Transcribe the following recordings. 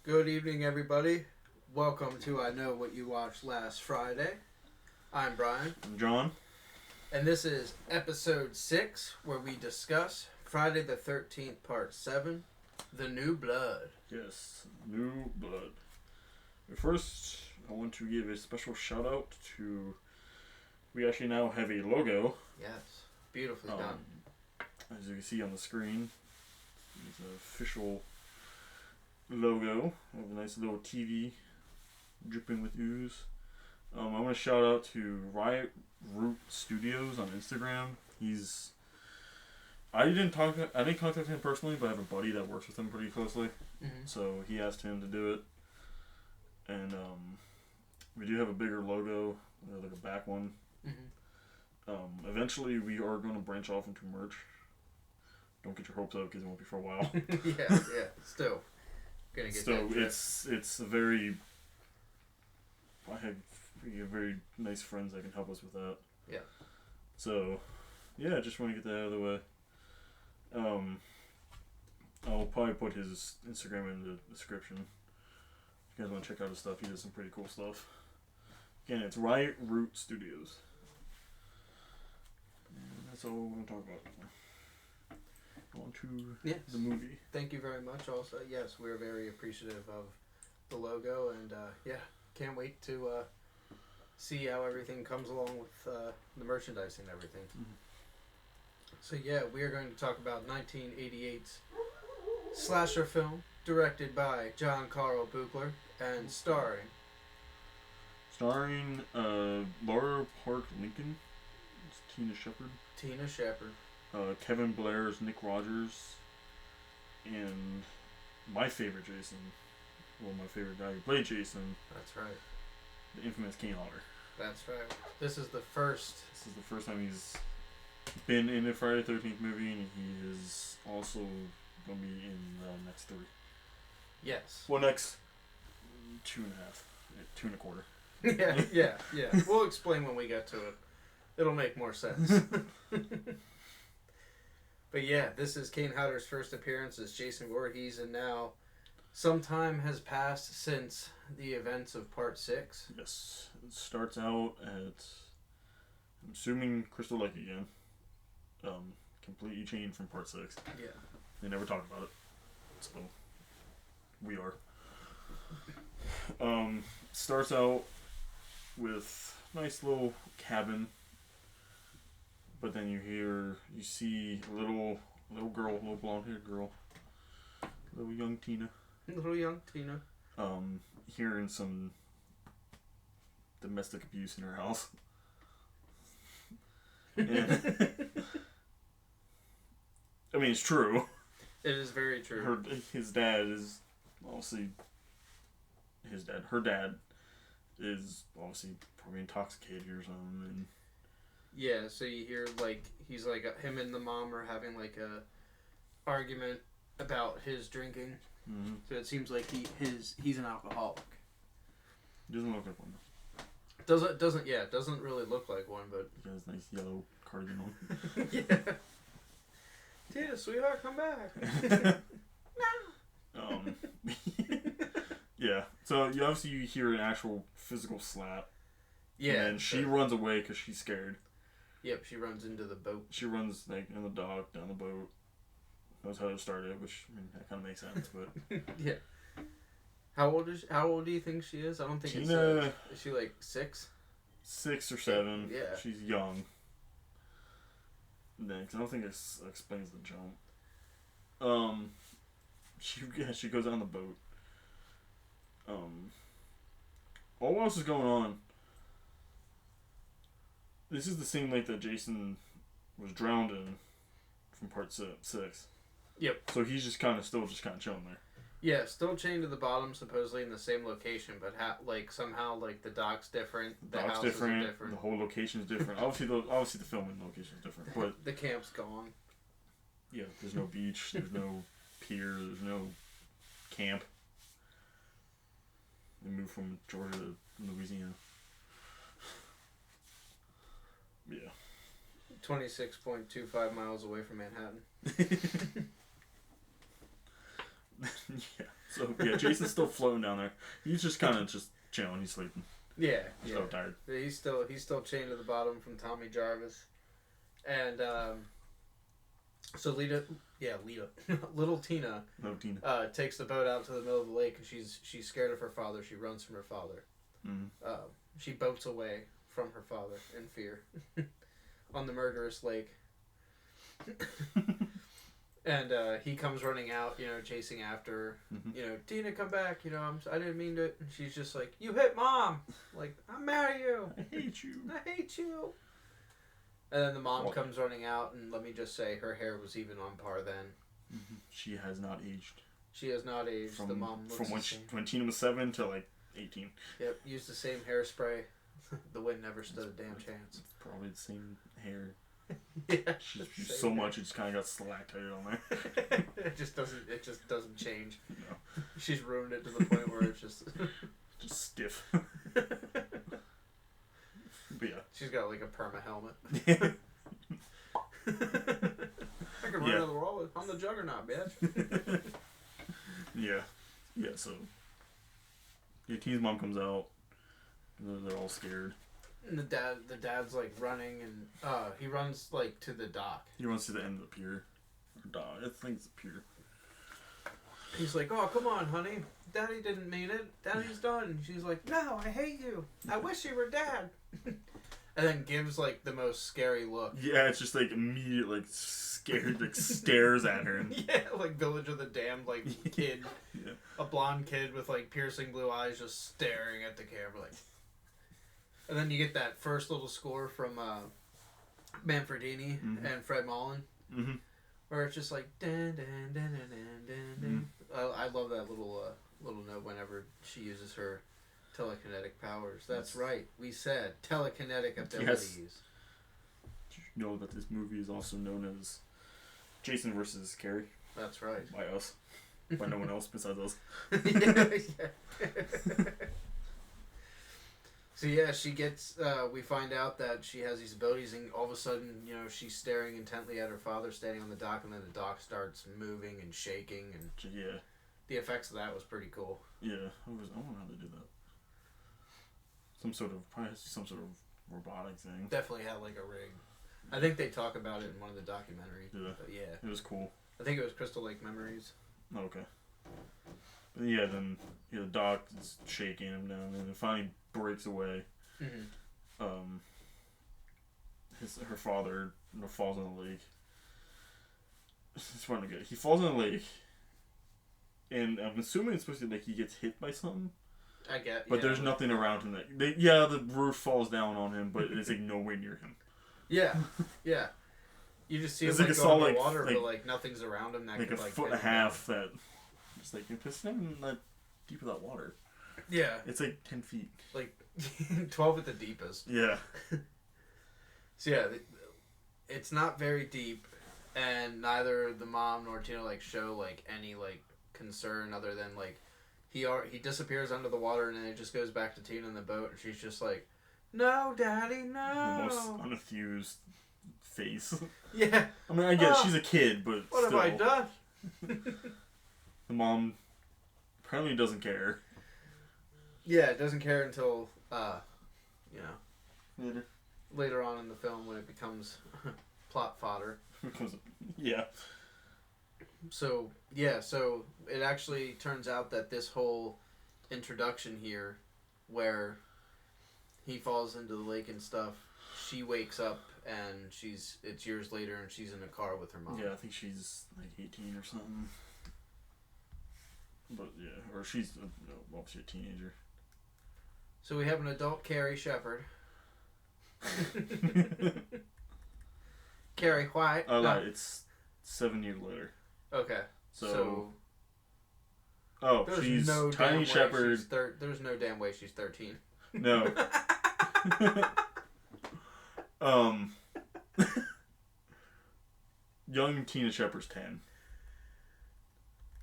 Good evening, everybody. Welcome to I Know What You Watched Last Friday. I'm Brian. I'm John. And this is episode 6, where we discuss Friday the 13th, part 7, The New Blood. Yes, New Blood. But first, I want to give a special shout out to. We actually now have a logo. Yes, beautifully done. As you can see on the screen, it's an official logo of a nice little TV dripping with ooze. I want to shout out to Riot Root Studios on Instagram. I didn't contact him personally, but I have a buddy that works with him pretty closely. Mm-hmm. So he asked him to do it. And we do have a bigger logo, like a back one. Mm-hmm. Eventually we are going to branch off into merch. Don't get your hopes up because it won't be for a while. yeah. Still. Gonna get So that it's a very... I have very nice friends that can help us with that. Yeah. So, yeah, I just want to get that out of the way. I'll probably put his Instagram in the description. If you guys want to check out his stuff, he does some pretty cool stuff. Again, it's Riot Root Studios. And that's all we're going to talk about. On to the movie. Thank you very much. Also, yes, we're very appreciative of the logo, and can't wait to see how everything comes along with the merchandising and everything. Mm-hmm. So we are going to talk about 1988's slasher film, directed by John Carl Buechler and starring Laura Park Lincoln, it's Tina Shepard, Kevin Blair's Nick Rogers, and my favorite Jason, my favorite guy who played Jason. That's right. The infamous Kane Hodder. That's right. This is the first time he's been in a Friday the 13th movie, and he is also going to be in the next 3. Yes. Well, next 2.5, 2.25. Yeah. We'll explain when we get to it. It'll make more sense. But this is Kane Hodder's first appearance as Jason Voorhees, and now some time has passed since the events of part 6. Yes. It starts out at, I'm assuming, Crystal Lake again. Completely changed from part 6. Yeah. They never talked about it. So, we are. Starts out with a nice little cabin. But then you see a little girl, little blonde-haired girl. Little young Tina. Hearing some domestic abuse in her house. And I mean, it's true. It is very true. His dad is obviously her dad is obviously probably intoxicated or something. And yeah, so you hear he's him and the mom are having a argument about his drinking. Mm-hmm. So it seems like he's an alcoholic. Doesn't look like one. Doesn't really look like one, but he has a nice yellow cardigan on. Yeah. Tina, sweetheart, come back. No. Yeah. So you hear an actual physical slap. Yeah. And she runs away because she's scared. Yep, she runs into the boat. She runs in the dock, down the boat. That's how it started, which that kind of makes sense, but yeah. How old do you think she is? I don't think Tina, is she 6? 6 or 7. Yeah. She's young. Next, I don't think it explains the jump. She goes on the boat. All else is going on. This is the same lake that Jason was drowned in from part 6. Yep. So he's just kind of chilling there. Yeah, still chained to the bottom, supposedly in the same location, but somehow the dock's different. The house is different. The whole location's different. obviously the filming location's different, but the camp's gone. Yeah, there's no beach, there's no pier, there's no camp. They moved from Georgia to Louisiana. Yeah. 26.25 miles away from Manhattan. Yeah. So Yeah, Jason's still floating down there. He's just kind of just chilling. He's sleeping. Yeah. He's yeah. so tired. He's still chained to the bottom from Tommy Jarvis. And, so Lita, little Tina, takes the boat out to the middle of the lake, and she's scared of her father. She runs from her father. Mm-hmm. She boats away from her father in fear on the murderous lake. And he comes running out, chasing after her. Mm-hmm. Tina, come back. I didn't mean to. And she's just like, you hit Mom. Like, I'm mad at you. I hate you. I hate you. And then the mom comes running out, and let me just say, her hair was even on par then. Mm-hmm. She has not aged. She has not aged. The mom looks from when Tina was 7 to like 18. Yep, used the same hairspray. The wind never stood a damn chance. Probably the same hair. Yeah, She's used so much, it just kind of got stalactited on there. It just doesn't change. No. She's ruined it to the point where it's just just stiff. But yeah, she's got like a perma helmet. I can run out of the world. I'm the juggernaut, bitch. Yeah. So Tina's mom comes out. They're all scared. And the dad's like running, and he runs like to the dock. He runs to the end of the pier. Or dock. I think it's the pier. He's like, "Oh, come on, honey. Daddy didn't mean it. Daddy's done." And she's like, "No, I hate you. I wish you were Dad." And then gives like the most scary look. Yeah, it's just like immediate, like scared, like stares at her. And... Yeah, like Village of the Damned, like kid, yeah. A blonde kid with like piercing blue eyes, just staring at the camera, like. And then you get that first little score from Manfredini and Fred Mullen, where it's just like dun dun dun dun dun dun. I love that little note whenever she uses her telekinetic powers. That's right. We said telekinetic abilities. Yes. Did you know that this movie is also known as Jason versus Carrie? That's right. By us. By no one else besides us. Yeah. So yeah, she gets. We find out that she has these abilities, and all of a sudden, she's staring intently at her father standing on the dock, and then the dock starts moving and shaking, and yeah, the effects of that was pretty cool. Yeah, I don't know how they did that. Probably some sort of robotic thing. Definitely had like a rig. I think they talk about it in one of the documentaries. Yeah, but yeah, it was cool. I think it was Crystal Lake Memories. Oh, okay. But yeah, then the dock is shaking him down, and it finally breaks away. Mm-hmm. Her father falls in the lake. It's running good. He falls in the lake, and I'm assuming it's supposed to be like he gets hit by something. I get. But there's nothing around him. The roof falls down on him, but it's like nowhere near him. Yeah. You just see him like go underwater, but like nothing's around him. That like could, a foot and a half that. It's like it's not even that deep of that water. Yeah. It's like 10 feet. Like 12 at the deepest. Yeah. So yeah, it's not very deep, and neither the mom nor Tina show any concern other than he disappears under the water, and then it just goes back to Tina in the boat, and she's just like, "No, Daddy, no." The most unenthused face. Yeah. I mean, I guess she's a kid, but what still. have I done? The mom apparently doesn't care. Yeah, it doesn't care until, later on in the film when it becomes plot fodder. Yeah. So it actually turns out that this whole introduction here, where he falls into the lake and stuff, she wakes up and it's years later and she's in a car with her mom. Yeah, I think she's 18 or something. But yeah, or she's obviously a teenager. So we have an adult Carrie Shepherd. Carrie White. Oh, no. It's 7 years later. Okay. So she's no Tiny Shepherd. There's no damn way she's 13. No. Young Tina Shepherd's 10.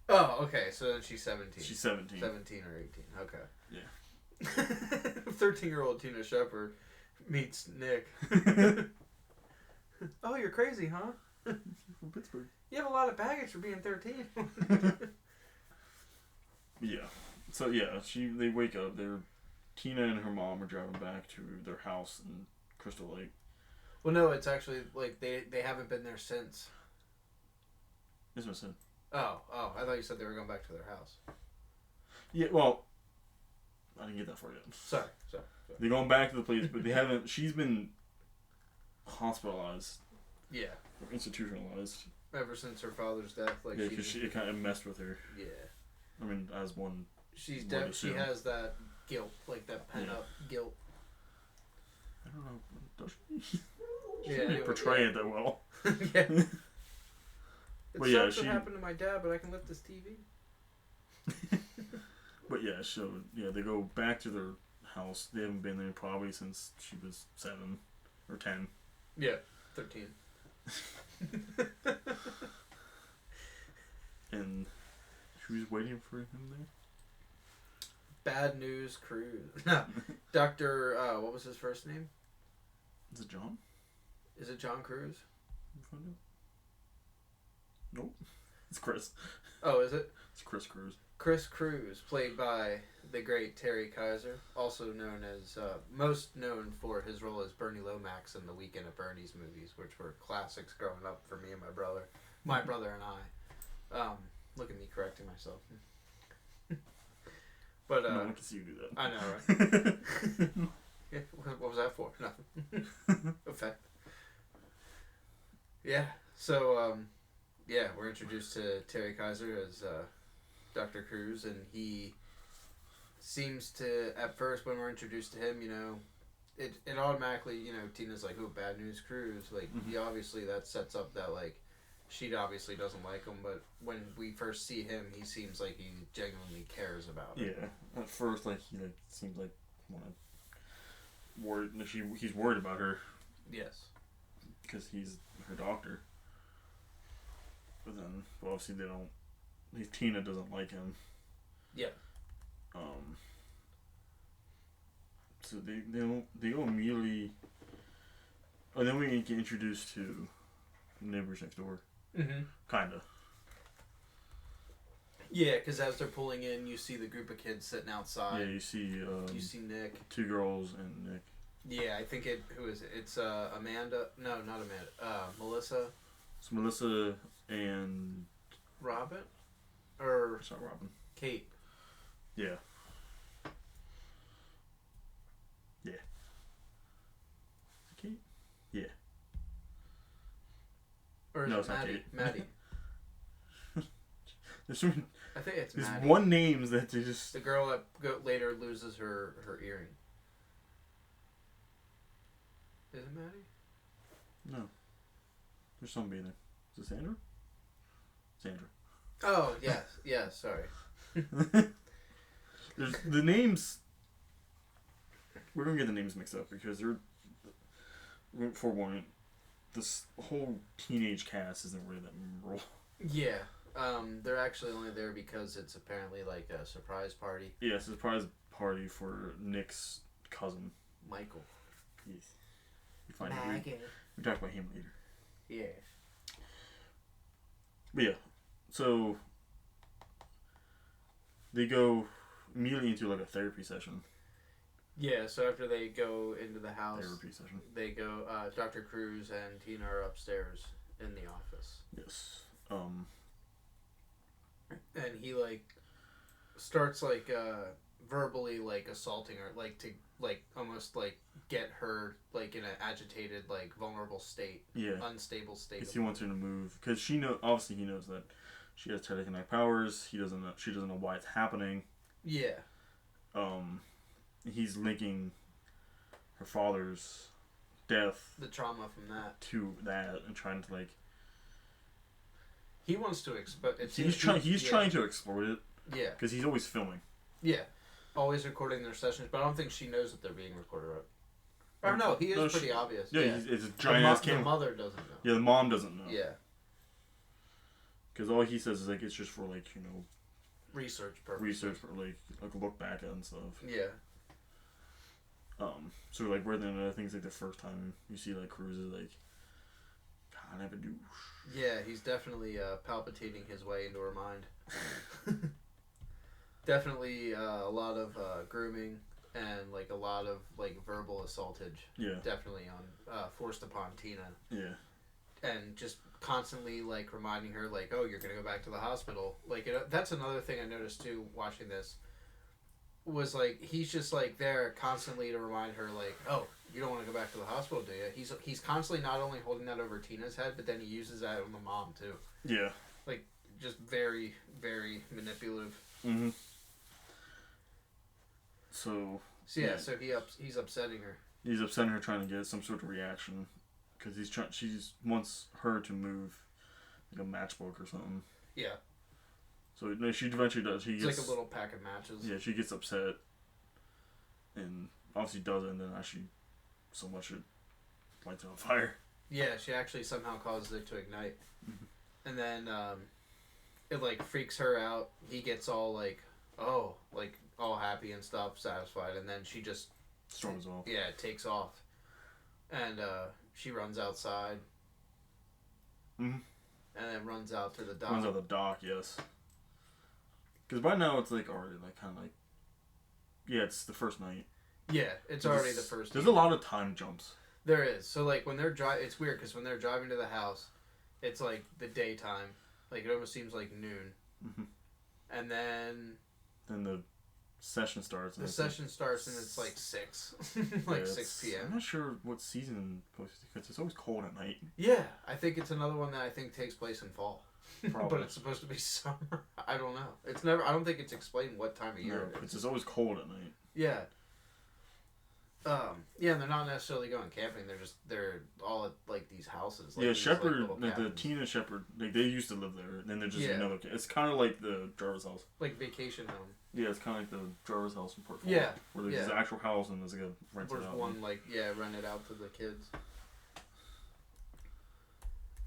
Oh, okay. So then she's 17. She's 17. 17 or 18. Okay. Yeah. 13-year-old Tina Shepherd meets Nick. Oh, you're crazy, huh? From Pittsburgh. You have a lot of baggage for being 13. Yeah. So yeah, they wake up. Tina and her mom are driving back to their house in Crystal Lake. Well, no, it's actually like they haven't been there since. That's what I said. Oh, I thought you said they were going back to their house. Yeah, well, I didn't get that far yet. Sorry. They're going back to the place, but they haven't. She's been hospitalized. Yeah. Or institutionalized. Ever since her father's death, like yeah, because it kind of messed with her. Yeah. I mean, as one. She has that guilt, like that pent up guilt. I don't know. Does she? She Yeah, didn't portray it that well. Yeah. But yeah, what happened to my dad, but I can lift this TV. But yeah, so they go back to their house. They haven't been there probably since she was 7 or 10. Yeah, 13. And who's waiting for him there? Bad News Cruz. No, Dr. What was his first name? Is it John? Is it John Cruz? Nope. It's Chris. Oh, is it? It's Chris Cruz. Chris Cruz, played by the great Terry Kaiser, also known as, most known for his role as Bernie Lomax in the Weekend at Bernie's movies, which were classics growing up for me and my brother and I. Look at me correcting myself. But, no one can see you do that. I know, right? Yeah, what was that for? Nothing. Effect. Yeah, so, we're introduced to Terry Kaiser as, Dr. Cruz, and he seems to, at first, when we're introduced to him, it automatically, Tina's like, oh, Bad News Cruz, like, he obviously, that sets up that, like, she obviously doesn't like him, but when we first see him, he seems like he genuinely cares about it. Yeah, at first, like, he seems like worried. He's worried about her. Yes. Because he's her doctor. But then, well, obviously Tina doesn't like him. Yeah. So they go immediately. Oh, then we get introduced to neighbors next door. Mm-hmm. Kinda. Yeah, because as they're pulling in, you see the group of kids sitting outside. Yeah, you see Nick. 2 girls and Nick. Yeah, I think who is it? It's Amanda. No, not Amanda. Melissa. It's Melissa and Robin? Or it's not Robin. Kate. Yeah. Yeah. Kate? Yeah. Or is no, it it's not Maddie? Kate. Maddie. I think it's there's Maddie. one names that they just... The girl that later loses her earring. Is it Maddie? No. There's somebody there. Is it Sandra? Sandra. Oh, yes, sorry. There's the names... We're going to get the names mixed up because they're... Forewarning, this whole teenage cast isn't really that memorable. Yeah. They're actually only there because it's apparently like a surprise party. Yeah, it's a surprise party for Nick's cousin. Michael. Yes. We talk about him later. Yeah. But yeah, so they go immediately into like a therapy session. Yeah, so after they go into the house, Therapy session. they go, Dr. Cruz and Tina are upstairs in the office. Yes. And he, like, starts, like, verbally, like, assaulting her, like, to, like, almost, like, get her, like, in an agitated, like, vulnerable state. Yeah. Unstable state. Because he wants her to move. Because obviously he knows that she has telekinetic powers. She doesn't know why it's happening. Yeah. He's linking her father's death. The trauma from that. To that and trying to, like... He wants to expose... He's trying to exploit it. Yeah. Because he's always filming. Yeah. Always recording their sessions, but I don't think she knows that they're being recorded. Or no, he is pretty obvious. Yeah, it's a giant-ass camera. The mother doesn't know. Yeah, the mom doesn't know. Yeah. Because all he says is, like, it's just for, like, research purposes. Research for, like look back at and stuff. Yeah. So, like, where then I think it's, like, the first time you see, like, Cruz is, like, kind of a douche. Yeah, he's definitely palpitating his way into her mind. Definitely a lot of grooming and like a lot of like verbal assaultage. Yeah. Definitely on forced upon Tina. Yeah. And just constantly like reminding her like, oh, you're gonna go back to the hospital. Like that's another thing I noticed too watching this. Was like he's just like there constantly to remind her like, oh, you don't want to go back to the hospital, do you? He's constantly not only holding that over Tina's head, but then he uses that on the mom too. Yeah. Like just very, very manipulative. Mm-hmm. So yeah, so he's upsetting her. He's upsetting her, trying to get some sort of reaction, because she wants her to move like a matchbook or something. Yeah. So no, she eventually does. It's like a little pack of matches. Yeah, she gets upset, and obviously does it, and then actually so much it lights it on fire. Yeah, she actually somehow causes it to ignite. Mm-hmm. And then it like freaks her out. He gets all like, oh, like all happy and stuff, satisfied, and then she just storms off. Yeah, it takes off. And she runs outside. Mm-hmm. And then runs out to the dock. Runs out the dock, yes. Because by now it's like already like kind of like, yeah, it's the first night. Yeah, it's already the first. There's a lot of time jumps. There is. So like when they're it's weird because when they're driving to the house, it's like the daytime. Like it almost seems like noon. Mm-hmm. And then the session starts. The session starts and it's like 6, like 6 p.m. I'm not sure what season because it's always cold at night. Yeah, I think it's another one that I think takes place in fall. Probably. But it's supposed to be summer. I don't know. It's never. I don't think it's explained what time of year it is. It's always cold at night. Yeah. Yeah, and they're not necessarily going camping. They're all at like these houses. Like, yeah, these, Shepherd, like the Tina Shepherd, like they used to live there. And then they're just another. It's kind of like the Jarvis house. Like vacation home. Yeah, it's kind of like the Jarvis house in Port Fort. Yeah. Where there's an actual house and there's like a rented There's out. one rented out to the kids.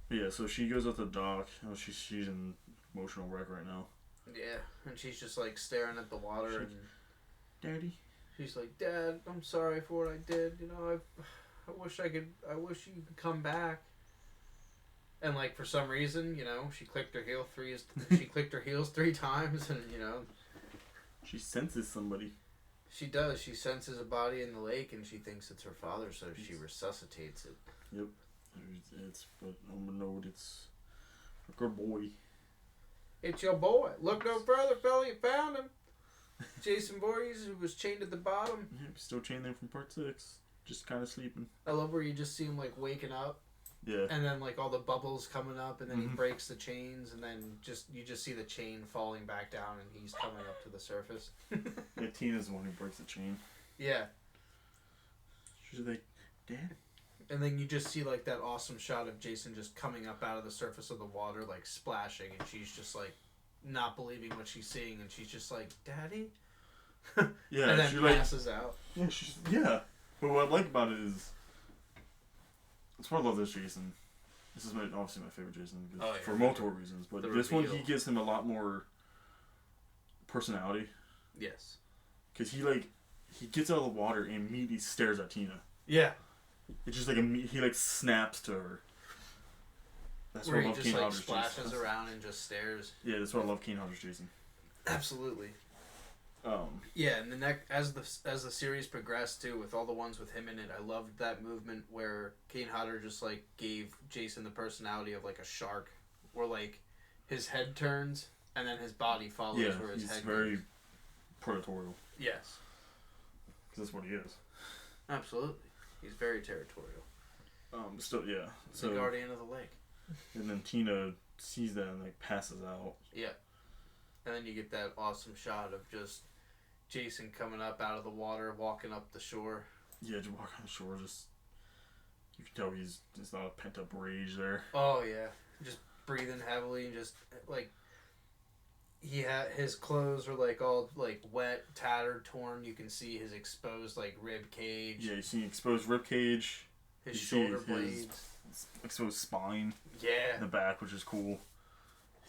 Yeah, so she goes up the dock. Oh, she's in emotional wreck right now. Yeah, and she's just like staring at the water and. Daddy. She's like, Dad, I'm sorry for what I did. You know, I wish you could come back. And like for some reason, you know, she clicked her heels 3 times, and you know. She senses somebody. She does. She senses a body in the lake, and she thinks it's her father, so she resuscitates it. Yep. But on the note, it's a good boy. It's your boy. Look no further, fella. You found him. Jason Voorhees, who was chained at the bottom. Yep, still chained there from part 6. Just kind of sleeping. I love where you just see him like waking up. Yeah. And then like all the bubbles coming up, and then he breaks the chains, and then you just see the chain falling back down, and he's coming up to the surface. Yeah, Tina's the one who breaks the chain. Yeah. She's like, Dad? And then you just see like that awesome shot of Jason just coming up out of the surface of the water, like splashing, and she's just like not believing what she's seeing, and she's just like, Daddy? Yeah, and then passes out. Yeah, but what I like about it is, that's why I love this Jason. This is obviously my favorite Jason for multiple reasons, but this one he gives him a lot more personality. Yes. Because he gets out of the water and immediately stares at Tina. Yeah. It's just like he like snaps to her. That's where what I love. He just like splashes around and just stares. Yeah, that's what I love. Kane Hodder's Jason. Absolutely. Yeah, and as the series progressed too, with all the ones with him in it, I loved that movement where Kane Hodder just like gave Jason the personality of like a shark, where like his head turns and then his body follows where his head goes. He's very predatorial. Yes. Because that's what he is. Absolutely. He's very territorial. Still, yeah. So, the guardian of the lake. And then Tina sees that and like passes out. Yeah. And then you get that awesome shot of just Jason coming up out of the water, walking up the shore. Yeah, just walking on the shore, you can tell he's not a pent up rage there. Oh yeah, just breathing heavily and just like his clothes are like all like wet, tattered, torn. You can see his exposed like rib cage. Yeah, you see exposed rib cage. His shoulder blades. His exposed spine. Yeah. In the back, which is cool.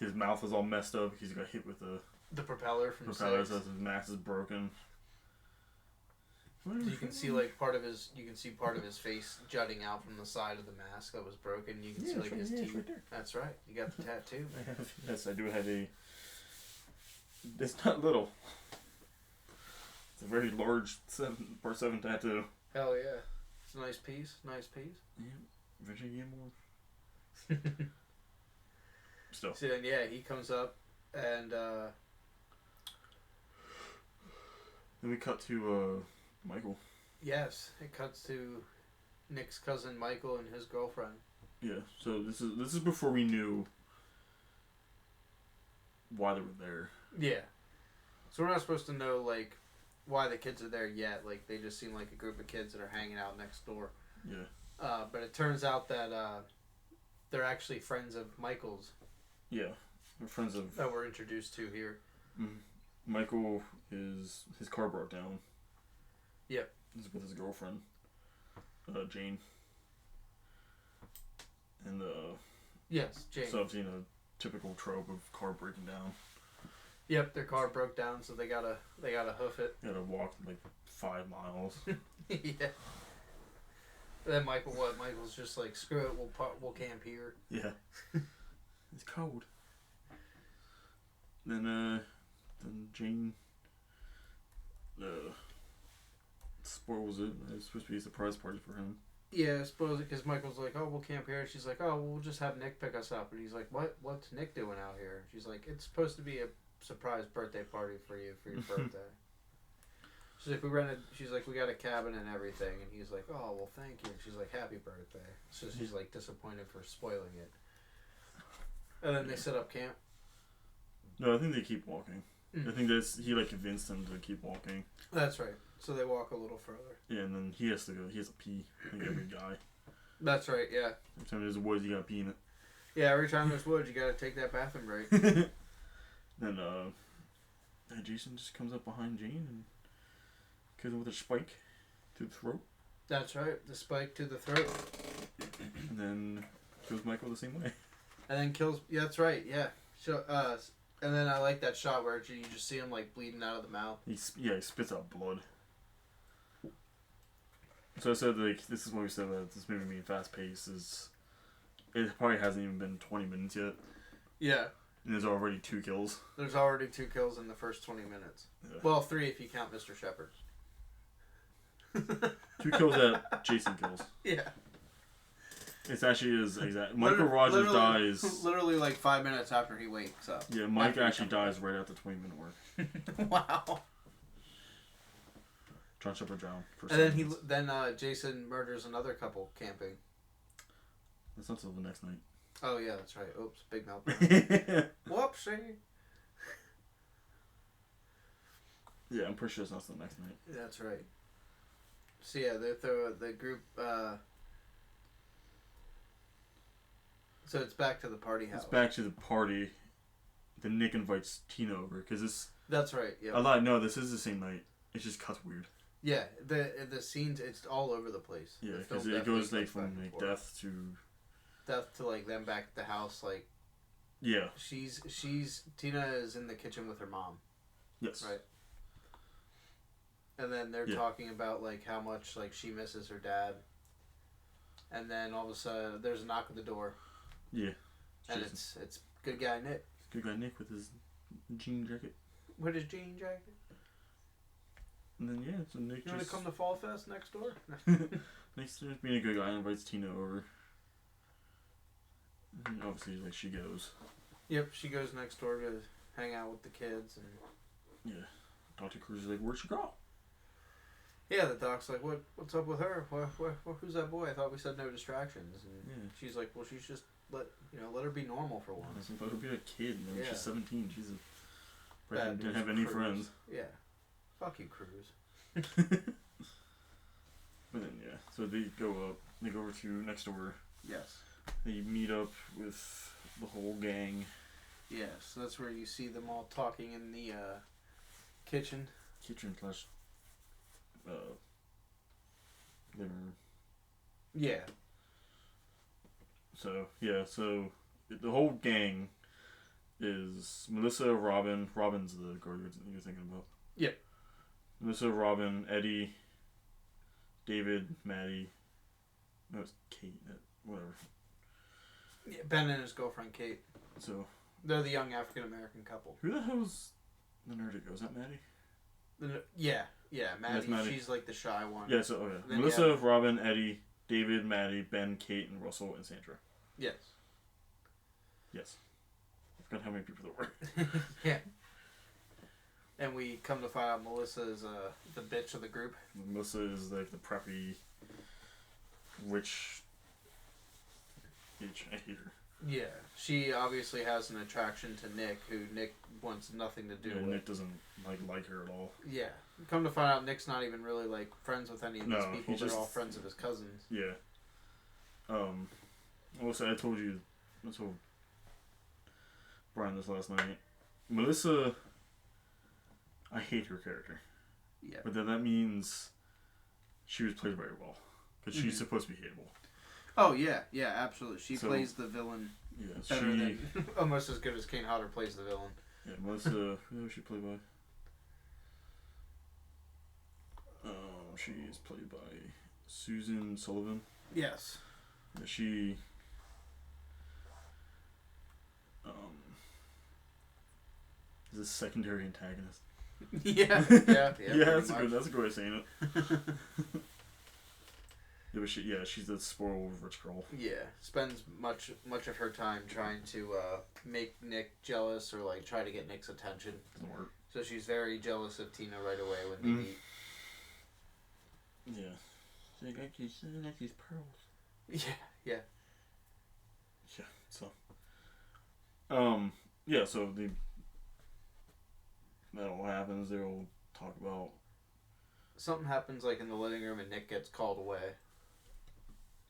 His mouth is all messed up because he got hit with the propeller from propeller. So his mask is broken. So you can see like part of his face jutting out from the side of the mask that was broken. You can see like his teeth. Right there. That's right. You got the tattoo. Yes, I do have a It's not little. It's a very large 7x7 tattoo. Hell yeah. It's a nice piece. Nice piece. Yeah. Eventually get more. Still. So then, yeah, he comes up and Then we cut to Michael. yes, it cuts to Nick's cousin Michael and his girlfriend. Yeah. So this is before we knew why they were there. Yeah. So we're not supposed to know like why the kids are there yet. Like they just seem like a group of kids that are hanging out next door. Yeah. But it turns out that they're actually friends of Michael's. Yeah. They're friends of that we're introduced to here. Michael his car broke down. Yep. He's with his girlfriend, Jane. And yes, Jane. So I've seen a typical trope of car breaking down. Yep, their car broke down, so they gotta hoof it. They gotta walk like 5 miles. Yeah. And then Michael's just like, screw it, we'll camp here. Yeah. It's cold. Then Jane spoils it. It's supposed to be a surprise party for him. Yeah, I suppose because Michael's like, oh, we'll camp here. She's like, oh, we'll just have Nick pick us up. And he's like, what's Nick doing out here? She's like, it's supposed to be a surprise birthday party for you for your birthday. She's like, we got a cabin and everything. And he's like, oh, well, thank you. And she's like, happy birthday. So she's like disappointed for spoiling it. And then they set up camp. No, I think they keep walking. I think he like convinced them to keep walking. That's right. So they walk a little further. Yeah, and then he has to go. He has to pee. Like every guy. That's right. Yeah. Every time there's a woods, you gotta pee in it. Yeah, every time there's woods, you gotta take that bathroom break. Then Jason just comes up behind Jane and kills him with a spike to the throat. That's right. The spike to the throat. And then kills Michael the same way. And then kills. Yeah, that's right. Yeah. So, and then I like that shot where you just see him like bleeding out of the mouth. He spits out blood. So I said like this is when we said that this movie being fast paced is. It probably hasn't even been 20 minutes yet. Yeah. And there's already 2 kills. There's already 2 kills in the first 20 minutes. Yeah. Well, 3 if you count Mr. Shepard. 2 kills that Jason kills. Yeah. It's actually is exact. Michael Rogers dies. Literally like 5 minutes after he wakes up. Yeah, Mike actually dies right after 20-minute mark. Wow. John Shepard drowned. And then Jason murders another couple camping. That's not till the next night. Oh yeah, that's right. Oops, big meltdown. Whoopsie. Yeah, I'm pretty sure it's not till the next night. That's right. So yeah, the group. So it's back to the party house. It's back to the party. Then Nick invites Tina over because this. That's right. Yeah. No, this is the same night. It just cuts weird. Yeah, the scenes, it's all over the place. Yeah, because it goes like from like death to like them back at the house. Like, yeah, Tina is in the kitchen with her mom. Yes. Right. And then they're talking about like how much like she misses her dad. And then all of a sudden there's a knock at the door. Yeah. And it's good guy Nick. Good guy Nick with his jean jacket. With his jean jacket. And then so Nick you want to come to Fall Fest next door? Nick's just being a good guy, invites Tina over. And obviously, like she goes. Yep, she goes next door to hang out with the kids and. Yeah, Dr. Cruz is like, "Where'd she go?" Yeah, the doc's like, "What's up with her? Who's that boy? I thought we said no distractions." And she's like, "Well, she's just let her be normal for once. Let her be a kid. I mean, she's 17. She's didn't have any Cruz. friends." Yeah. Fuck you, Cruz. But then so they go up. They go over to next door. Yes. They meet up with the whole gang. Yeah, so that's where you see them all talking in the kitchen. Kitchen / living room. Yeah. So the whole gang is Melissa, Robin's the girl you're thinking about. Yep. Melissa, Robin, Eddie, David, Maddie. No, it's Kate. Whatever. Yeah, Ben and his girlfriend Kate. So they're the young African American couple. Who the hell is The Nerdigo, is that Maddie? Yeah, Maddie, Maddie. she's like the shy one. Yeah, so, okay. Melissa, Robin, Eddie, David, Maddie, Ben, Kate, and Russell, and Sandra. Yes. Yes. I forgot how many people there were. Yeah. And we come to find out Melissa is the bitch of the group. Melissa is like the preppy, rich bitch. I hate her. Yeah. She obviously has an attraction to Nick, who Nick wants nothing to do with. Nick doesn't like her at all. Yeah. Come to find out Nick's not even really like friends with any of these people. They're all friends of his cousins. Yeah. Also, I told Brian this last night. Melissa, I hate her character. Yeah. But then that means she was played very well. Because she's supposed to be hateable. Oh, yeah. Yeah, absolutely. She plays the villain better than... almost as good as Kane Hodder plays the villain. Yeah, Melissa... who was she played by? She is played by Susan Sullivan. Yes. Yeah, she... is a secondary antagonist. Yeah, that's a good way of saying it. Yeah, but she's the spoiled rich girl. Yeah, spends much of her time trying to make Nick jealous or like try to get Nick's attention. Doesn't work. So she's very jealous of Tina right away when they meet. Yeah. She's like, I like these pearls. Yeah. Yeah. So. Yeah. So that all happens. They'll talk about. Something happens like in the living room and Nick gets called away.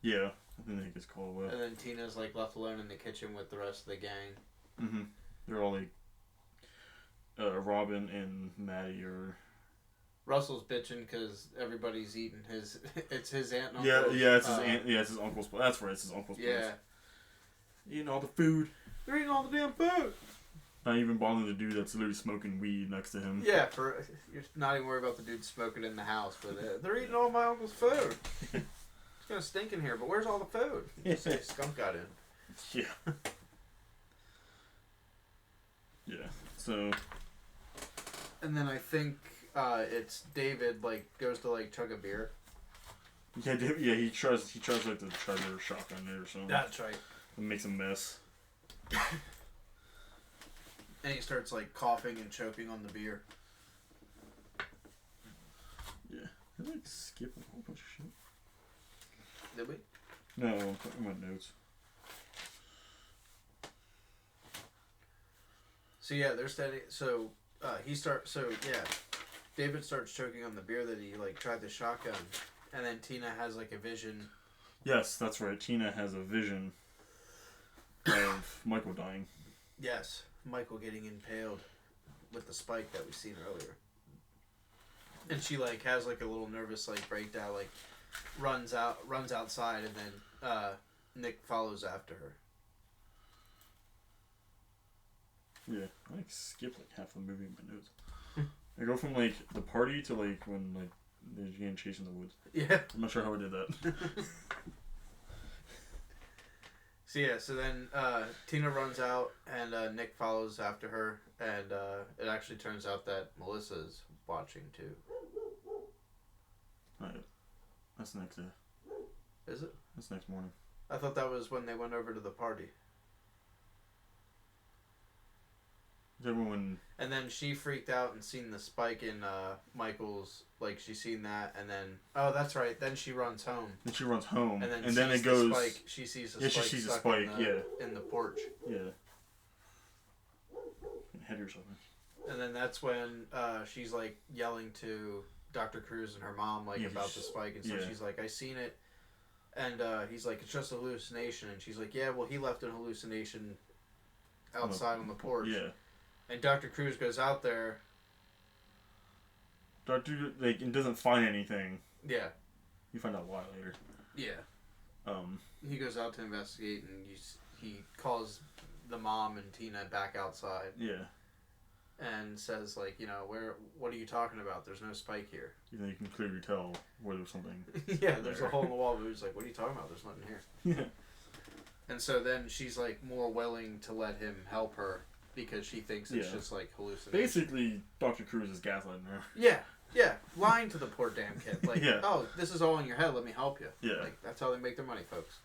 Yeah, I think Nick gets called away. And then Tina's like left alone in the kitchen with the rest of the gang. Mm-hmm. They're all like, Robin and Maddie are. Russell's bitching because everybody's eating his. It's his aunt and uncle. Yeah, it's his aunt. Yeah, it's his uncle's. That's right, it's his uncle's place. Yeah. Eating all the food. They're eating all the damn food. Not even bothering the dude that's literally smoking weed next to him. Yeah, you're not even worried about the dude smoking in the house, but they're eating all my uncle's food. It's gonna stink in here, but where's all the food? Just say skunk got in. Yeah. Yeah. So. And then I think it's David goes to chug a beer. Yeah, he tries like to charger shotgun it or something. That's right. It makes a mess. And he starts coughing and choking on the beer. Yeah. I skip a whole bunch of shit. Did we? No, I'm putting my notes. So yeah, they're steady. So David starts choking on the beer that he tried the shotgun, and then Tina has a vision. Yes, that's right. Tina has a vision of Michael dying. Yes, Michael getting impaled with the spike that we've seen earlier. And she has a little nervous breakdown, runs outside, and then Nick follows after her. Yeah, I skip half the movie in my notes. I go from the party to when they're getting chased in the woods. Yeah. I'm not sure how I did that. So then Tina runs out and Nick follows after her, and it actually turns out that Melissa's watching too. Right. That's next day. Is it? That's next morning. I thought that was when they went over to the party. Everyone. And then she freaked out and seen the spike in Michael's. She seen that, and then that's right. Then she runs home. Then she runs home, and then it goes. Spike. She sees the spike. Yeah, she sees the spike. In the porch. Yeah. Head or something. And then that's when she's yelling to Dr. Cruz and her mom about the spike, and so she's I seen it, and he's it's just a hallucination, and she's yeah, well he left an hallucination outside on the porch. Yeah. And Dr. Cruz goes out there. Dr. and doesn't find anything. Yeah. You find out why later. Yeah. He goes out to investigate, and he calls the mom and Tina back outside. Yeah. And says what are you talking about? There's no spike here. You can clearly tell where there's something. Yeah, there's a hole in the wall. But he's what are you talking about? There's nothing here. Yeah. And so then she's more willing to let him help her because she thinks it's just like hallucination. Basically, Dr. Cruz is gaslighting her. Yeah, lying to the poor damn kid. Like, oh, this is all in your head. Let me help you. Yeah, like that's how they make their money, folks.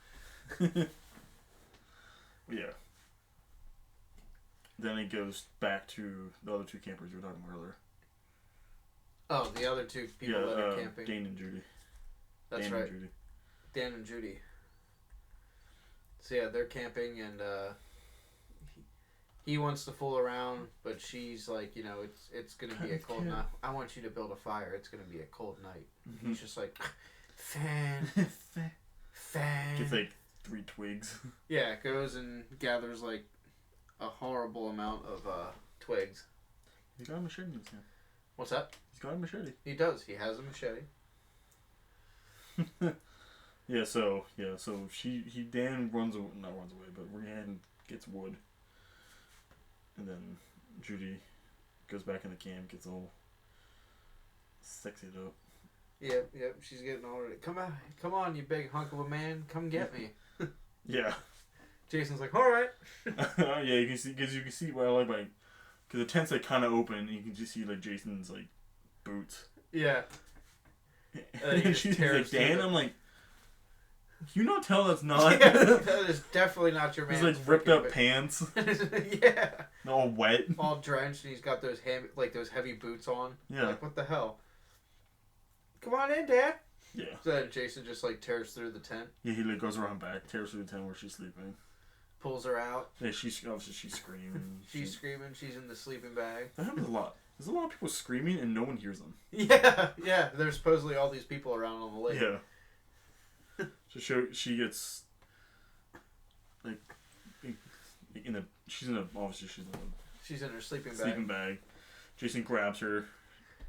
Yeah. Then it goes back to the other two campers you were talking about earlier. Oh, the other two people that are camping. Dan and Judy. That's Dan right. And Judy. Dan and Judy. So yeah, they're camping, and he wants to fool around, but she's like, you know, it's gonna be a cold night. I want you to build a fire. It's gonna be a cold night. Mm-hmm. He's just like, fan. Gets like 3 twigs. Yeah, goes and gathers like a horrible amount of twigs. He's got a machete in his hand. What's that? He's got a machete. He does. He has a machete. So Dan runs away, but Rihanna gets wood. And then Judy goes back in the camp, gets all sexied up. Yep, she's getting all ready. Come on, you big hunk of a man, come get me. Yeah. Jason's like, all right. Yeah, you can see, because what I like, because the tent's like kind of open, and you can just see like Jason's like boots. Yeah. And she's like, Dan, I'm like, can you not tell that's not? Yeah, that is definitely not your man. He's like ripped up pants. Yeah. All wet. All drenched, and he's got those those heavy boots on. Yeah. Like, what the hell? Come on in, Dad. Yeah. So then Jason just like tears through the tent. Yeah, he like goes around back, tears through the tent where she's sleeping. Pulls her out. Yeah, she's screaming. She's screaming. She's in the sleeping bag. That happens a lot. There's a lot of people screaming and no one hears them. Yeah. There's supposedly all these people around on the lake. Yeah. So she gets like she's in her sleeping bag. Jason grabs her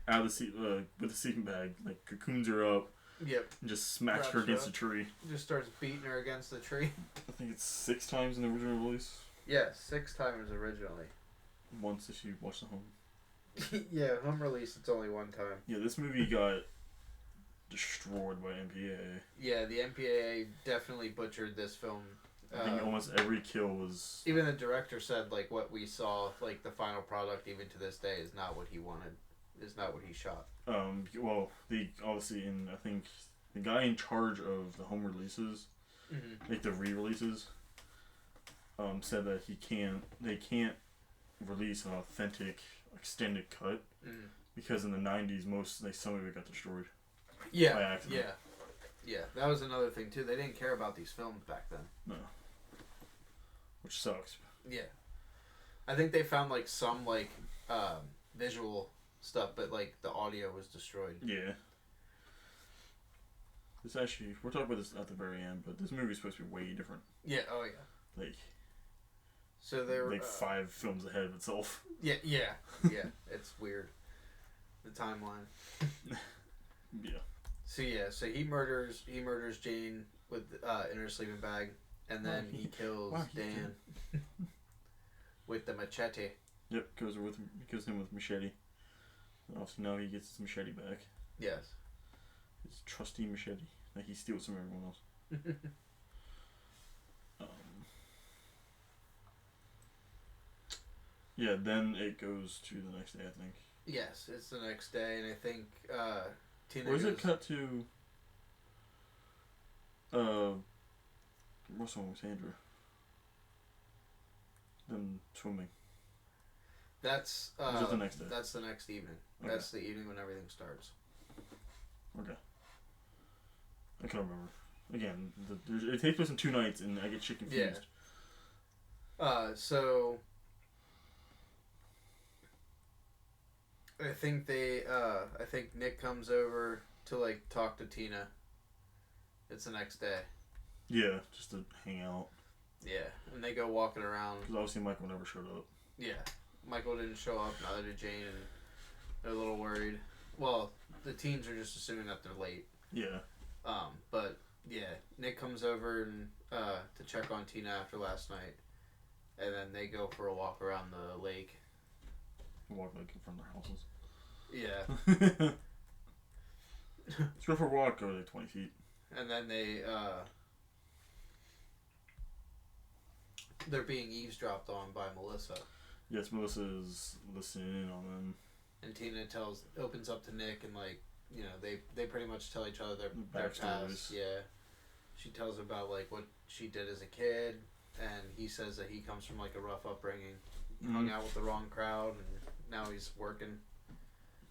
out of the with the sleeping bag, like cocoons her up. Yep. And just smacks her against a tree. Just starts beating her against the tree. I think it's 6 times in the original release. Yeah, 6 times originally. Once if you watch the home. Yeah, home release it's only 1 time. Yeah, this movie got destroyed by MPAA. Yeah, the MPAA definitely butchered this film. I think almost every kill was... Even the director said, like, what we saw, like, the final product, even to this day, is not what he wanted. Is not what he shot. Well, I think the guy in charge of the home releases, like the re-releases, said that they can't release an authentic extended cut because in the 90s some of it got destroyed. Yeah, by accident. Yeah. That was another thing too. They didn't care about these films back then. No. Which sucks. Yeah. I think they found like some like visual stuff, but like the audio was destroyed. Yeah. This actually, we're talking about this at the very end, but this movie's supposed to be way different. Yeah. Oh yeah. Like. So they're like 5 films ahead of itself. Yeah. It's weird. The timeline. Yeah. So he murders Jane with in her sleeping bag, and then he kills Dan with the machete. Yep, goes him with machete. And obviously now he gets his machete back. Yes. His trusty machete that he steals from everyone else. Yeah, then it goes to the next day, I think. Yes, it's the next day, and I think Tina Or is it cut to what's wrong with Sandra? Them swimming. That's is it the next day? That's the next evening. Okay. That's the evening when everything starts. Okay. I can't remember. Again, it takes place in 2 nights, and I get shit confused. Yeah. So I think I think Nick comes over to like talk to Tina. It's the next day. Yeah, just to hang out. Yeah, and they go walking around. Because obviously Michael never showed up. Yeah, Michael didn't show up. Neither did Jane, and they're a little worried. Well, the teens are just assuming that they're late. Yeah. But yeah, Nick comes over and to check on Tina after last night, and then they go for a walk around the lake. Walk like in front of their houses. Yeah. Let's go for a walk. Go like 20 feet. And then they're being eavesdropped on by Melissa. Yes, Melissa is listening in on them. And Tina opens up to Nick, and like, you know, they pretty much tell each other their past. Yeah. She tells about like what she did as a kid, and he says that he comes from like a rough upbringing, hung out with the wrong crowd, and now he's working.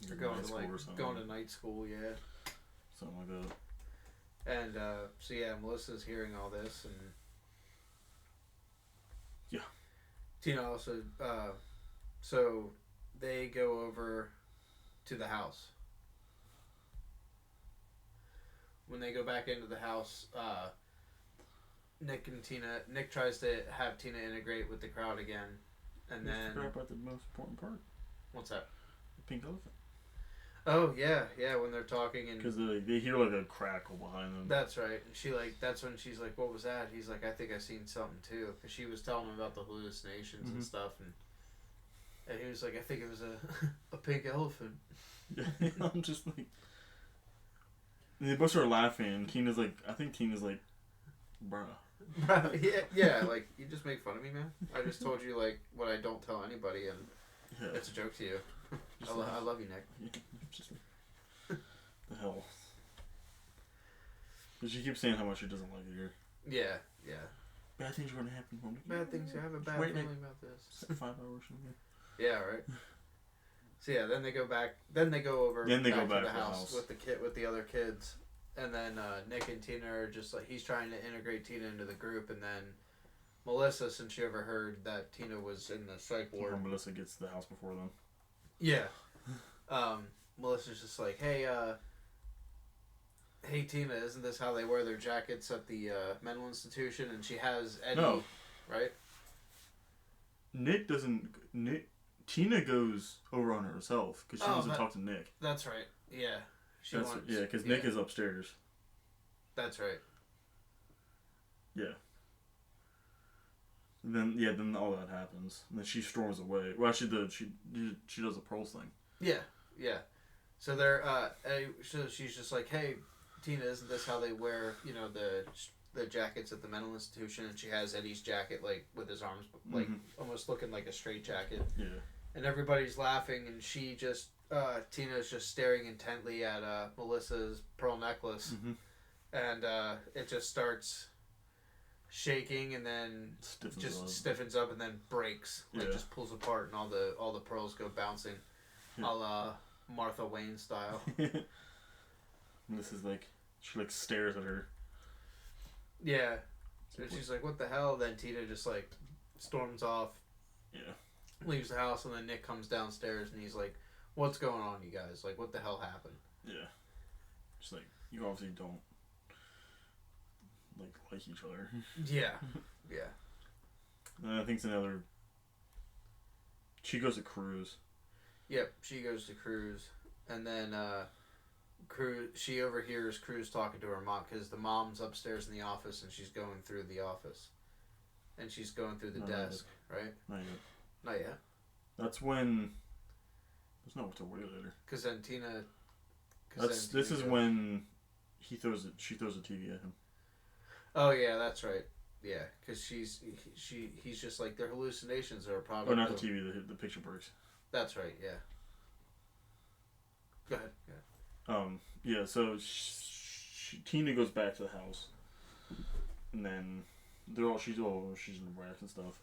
Or going to night school, yeah. Something like that. And so yeah, Melissa's hearing all this, and yeah, Tina also. So they go over to the house. When they go back into the house, Nick tries to have Tina integrate with the crowd again, and then forgot about the most important part. What's that? The pink elephant. Oh yeah, when they're talking and because they hear like a crackle behind them. That's right. And that's when she's like, "What was that?" He's like, "I think I seen something too," because she was telling him about the hallucinations and stuff, and he was like, "I think it was a pink elephant." Yeah, I'm just like, and they both start laughing, and Tina's like, bruh. yeah, like, you just make fun of me, man. I just told you like what I don't tell anybody, and it's a joke to you. I love you, Nick. Yeah, just like, the hell. But she keeps saying how much she doesn't like it here. Yeah. Bad things are gonna happen. Bad things. I have a bad feeling about this. 5 hours from here. Yeah, right. So yeah, then they go back. Then they go over. Then they back go back to the house with the other kids, and then Nick and Tina are just like, he's trying to integrate Tina into the group, and then Melissa, since she overheard that Tina was in the psych ward. Melissa gets to the house before them. Yeah. Melissa's just like, hey Tina, isn't this how they wear their jackets at the mental institution? And she has Eddie, no. Right? Tina goes over on herself because she wants to talk to Nick. That's right. Yeah. Because Nick is upstairs. That's right. Yeah. Then all that happens, and then she storms away. Well, she does the pearls thing. Yeah. So so she's just like, hey, Tina, isn't this how they wear, the jackets at the mental institution? And she has Eddie's jacket, like, with his arms, like, almost looking like a straight jacket. Yeah. And everybody's laughing, and she just, Tina's just staring intently at Melissa's pearl necklace. And it just starts shaking, and then stiffens up and then breaks. Like, just pulls apart, and all the pearls go bouncing. A la Martha Wayne style. And this is like, she like stares at her. Yeah. And she's like, what the hell? Then Tina just like storms off. Yeah. Leaves the house, and then Nick comes downstairs, and he's like, what's going on, you guys? Like, what the hell happened? Yeah. Just like, you obviously don't like each other. Yeah. And I think it's another. She goes to Cruz. Yep, she goes to Cruz, and then she overhears Cruz talking to her mom, because the mom's upstairs in the office, and she's going through the office, and she's going through the desk, right? Not yet. That's when. There's no till way later. Because then Tina. This is when she throws the TV at him. Oh yeah, that's right. Yeah, because he's just like, their hallucinations are a product. Oh, not the TV. The picture breaks. That's right. Yeah. Go ahead. Yeah. So Tina goes back to the house, and then she's in the wreck and stuff,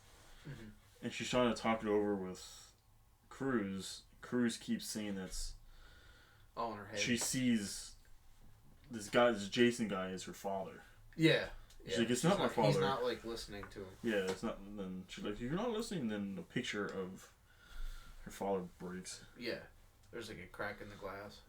and she's trying to talk it over with Cruz. Cruz keeps saying that's all in her head. She sees this Jason guy is her father. Yeah. She's like, it's not my father. He's not like listening to him. Yeah, it's not. And then she's like, you're not listening. And then the picture of her father breaks. Yeah. There's like a crack in the glass.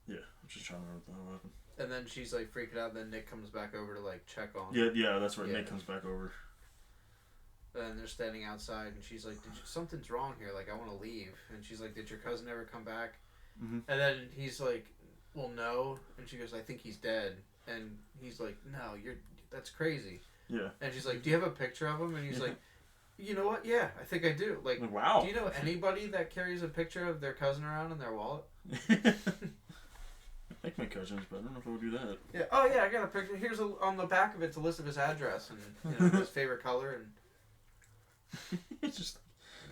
Yeah. I'm just trying to remember what the hell happened. And then she's like freaking out. Then Nick comes back over to like check on. Yeah, that's right. Yeah. Nick comes back over. And they're standing outside, and she's like, something's wrong here. Like, I want to leave. And she's like, did your cousin ever come back? And then he's like, well, no. And she goes, I think he's dead. And he's like, no, that's crazy. Yeah. And she's like, do you have a picture of him? And he's like, you know what? Yeah, I think I do. Like, wow. Do you know anybody that carries a picture of their cousin around in their wallet? I like my cousins, but I don't know if I would do that. Yeah. Oh, yeah, I got a picture. Here's on the back of it's a list of his address and his favorite color. And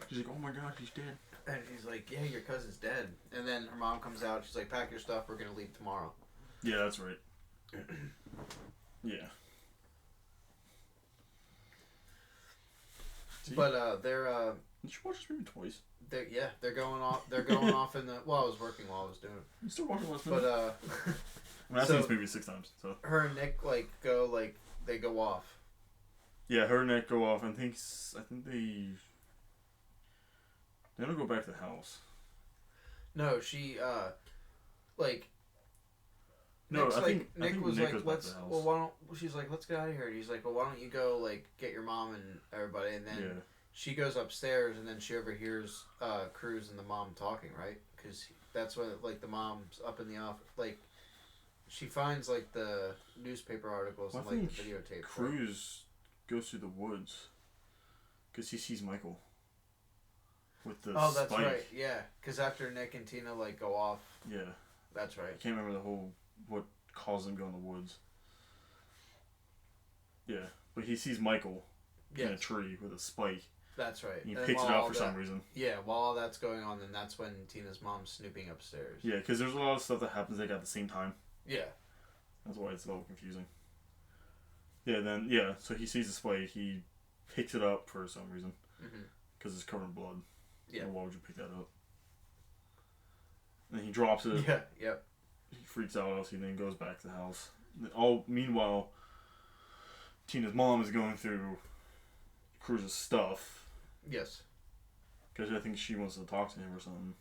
She's like, oh my god, he's dead. And she's like, yeah, your cousin's dead. And then her mom comes out. She's like, pack your stuff. We're gonna leave tomorrow. Yeah, that's right. Yeah. See? But they're Did you watch this movie twice? They're going off. They're going off in the. Well, I was working while I was doing it. You still watching last night? But I mean, I've seen this movie 6 times. So her and Nick they go off. yeah, her and Nick go off. I think they don't go back to the house. No, she like. No, Nick's I think Nick was Nick like, goes back let's. to the house. Well, why don't? She's like, let's get out of here. And he's like, well, why don't you go get your mom and everybody, and then she goes upstairs, and then she overhears Cruz and the mom talking, right? Because that's when the mom's up in the office, she finds the newspaper articles and the videotape. Cruz goes through the woods because he sees Michael with the Oh, that's spike. right. Yeah, because after Nick and Tina go off. Yeah, that's right. I can't remember what caused them to go in the woods. Yeah, but he sees Michael in a tree with a spike. That's right. And he picks it up for some reason. Yeah, while all that's going on, then that's when Tina's mom's snooping upstairs. Yeah, because there's a lot of stuff that happens at the same time. Yeah. That's why it's a little confusing. So he sees the spike, he picks it up for some reason. Because it's covered in blood. Yeah. Well, why would you pick that up? And then he drops it. Yeah, yep. He freaks out, he then goes back to the house. Meanwhile, Tina's mom is going through Cruz's stuff. Yes. Because I think she wants to talk to him or something.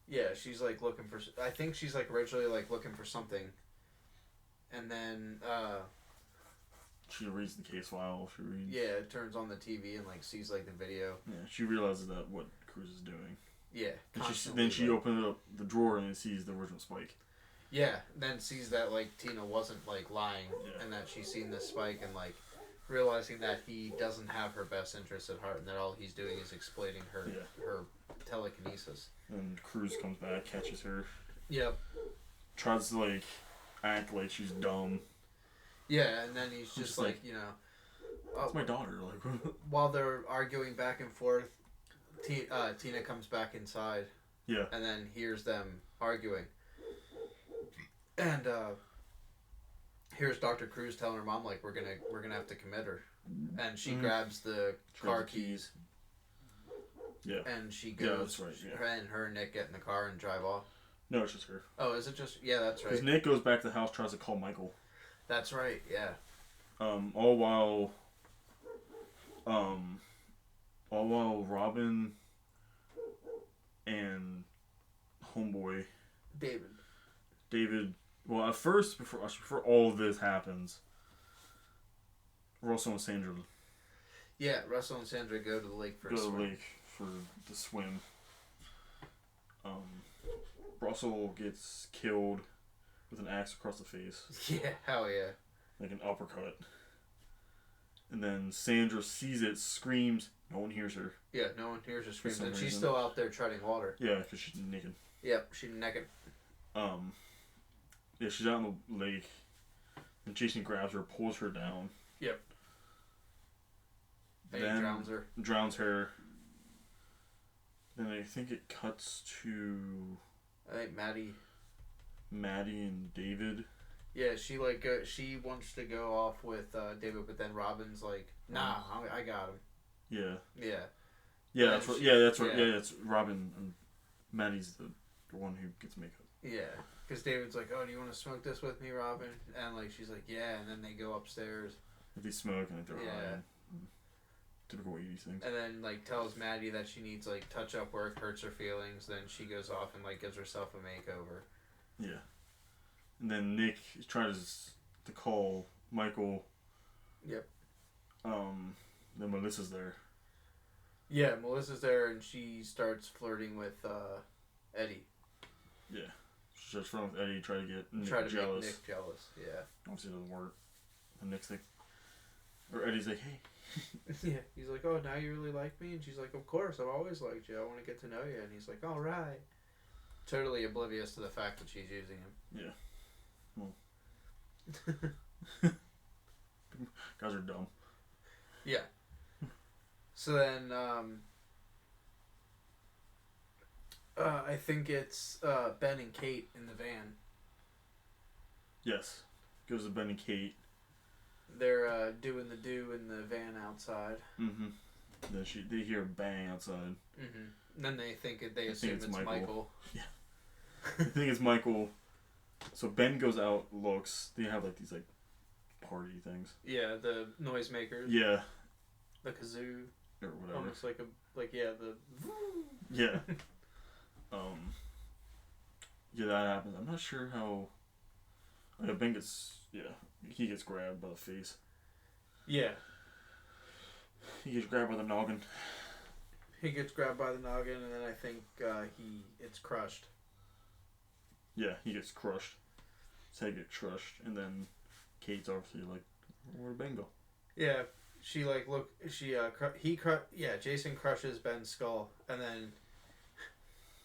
Yeah, she's looking for. I think she's originally looking for something, and then she reads the case file. Yeah, turns on the TV and sees the video. Yeah, she realizes that what Cruz is doing. Yeah. And she opens up the drawer and sees the original spike. Yeah, then sees that Tina wasn't lying, and that she's seen this spike, and realizing that he doesn't have her best interests at heart, and that all he's doing is exploiting her telekinesis. And Cruz comes back, catches her. Yep. Tries to act like she's dumb. Yeah, and then he's just that's my daughter. While they're arguing back and forth, Tina comes back inside. Yeah. And then hears them arguing. And here's Dr. Cruz telling her mom we're gonna have to commit her, and she grabs the car keys. Yeah. And she goes. Yeah, that's right. Yeah. And her and Nick get in the car and drive off. No, it's just her. Oh, is it just? Yeah, that's right. Because Nick goes back to the house, tries to call Michael. That's right. Yeah. All while Robin and homeboy David. Well, at first, before all of this happens, Russell and Sandra. Yeah, Russell and Sandra go to the lake for the swim. Russell gets killed with an axe across the face. Yeah, hell yeah. Like an uppercut. And then Sandra sees it, screams. No one hears her. Yeah, no one hears her screams, and she's still out there treading water. Yeah, because she's naked. Yep, she's naked. Yeah, she's out in the lake, and Jason grabs her, pulls her down. Yep. And then he drowns her. Drowns her. Then I think it cuts to... I think Maddie and David. Yeah, she she wants to go off with David, but then Robin's like, nah, I got him. Yeah. Yeah. Yeah, that's right. Yeah, that's right. Yeah, it's Robin and Maddie's the one who gets makeup. Yeah, because David's like, oh, do you want to smoke this with me, Robin? And she's like, yeah, and then they go upstairs. They smoke and they're high. Typical 80s things. And then tells Maddie that she needs touch-up work, hurts her feelings. Then she goes off and gives herself a makeover. Yeah. And then Nick tries to call Michael. Yep. Then Melissa's there. Yeah, Melissa's there, and she starts flirting with Eddie. Yeah. She starts flirting with Eddie, try to get Nick jealous. Make Nick jealous, yeah. Obviously it doesn't work. And Nick's like... Or Eddie's like, hey. Yeah. He's like, oh, now you really like me? And she's like, of course, I've always liked you. I want to get to know you. And he's like, all right. Totally oblivious to the fact that she's using him. Yeah. Well. Guys are dumb. Yeah. So then, I think it's Ben and Kate in the van. Yes. Goes to Ben and Kate. They're doing the do in the van outside. Mm-hmm. Then they hear a bang outside. Mm-hmm. Then they assume it's Michael. Yeah. I think it's Michael. So Ben goes out, looks. They have like these like party things. Yeah, the noisemakers. Yeah. The kazoo. Or whatever. Almost like the. Yeah. Yeah, that happens. I'm not sure how. Ben gets he gets grabbed by the face. Yeah. He gets grabbed by the noggin. He gets grabbed by the noggin, and then I think it's crushed. Yeah, he gets crushed. His head gets crushed, and then Kate's obviously like, "Where'd Ben go?" Yeah, Jason crushes Ben's skull, and then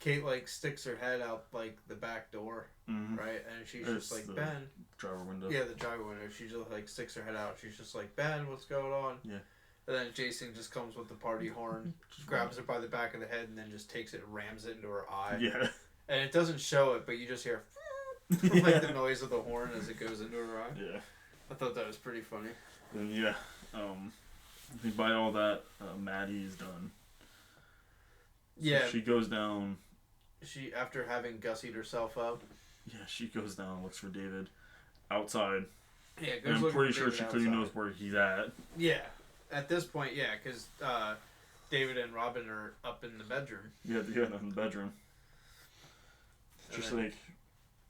Kate like sticks her head out like the back door, right? And she's just like, Ben. Driver window. Yeah, the driver window. She just like sticks her head out. She's just like, Ben, what's going on? Yeah. And then Jason just comes with the party horn, grabs her by the back of the head, and then just takes it and rams it into her eye. Yeah. And it doesn't show it, but you just hear like the noise of the horn as it goes into her eye. Yeah. I thought that was pretty funny. And yeah, I think by all that, Maddie is done. So yeah. she goes down. She, after having gussied herself up. Yeah, she goes down and looks for David outside. Yeah, and I'm pretty sure she clearly knows where he's at. Yeah. At this point, yeah, because David and Robin are up in the bedroom. Yeah, in the bedroom. Just like,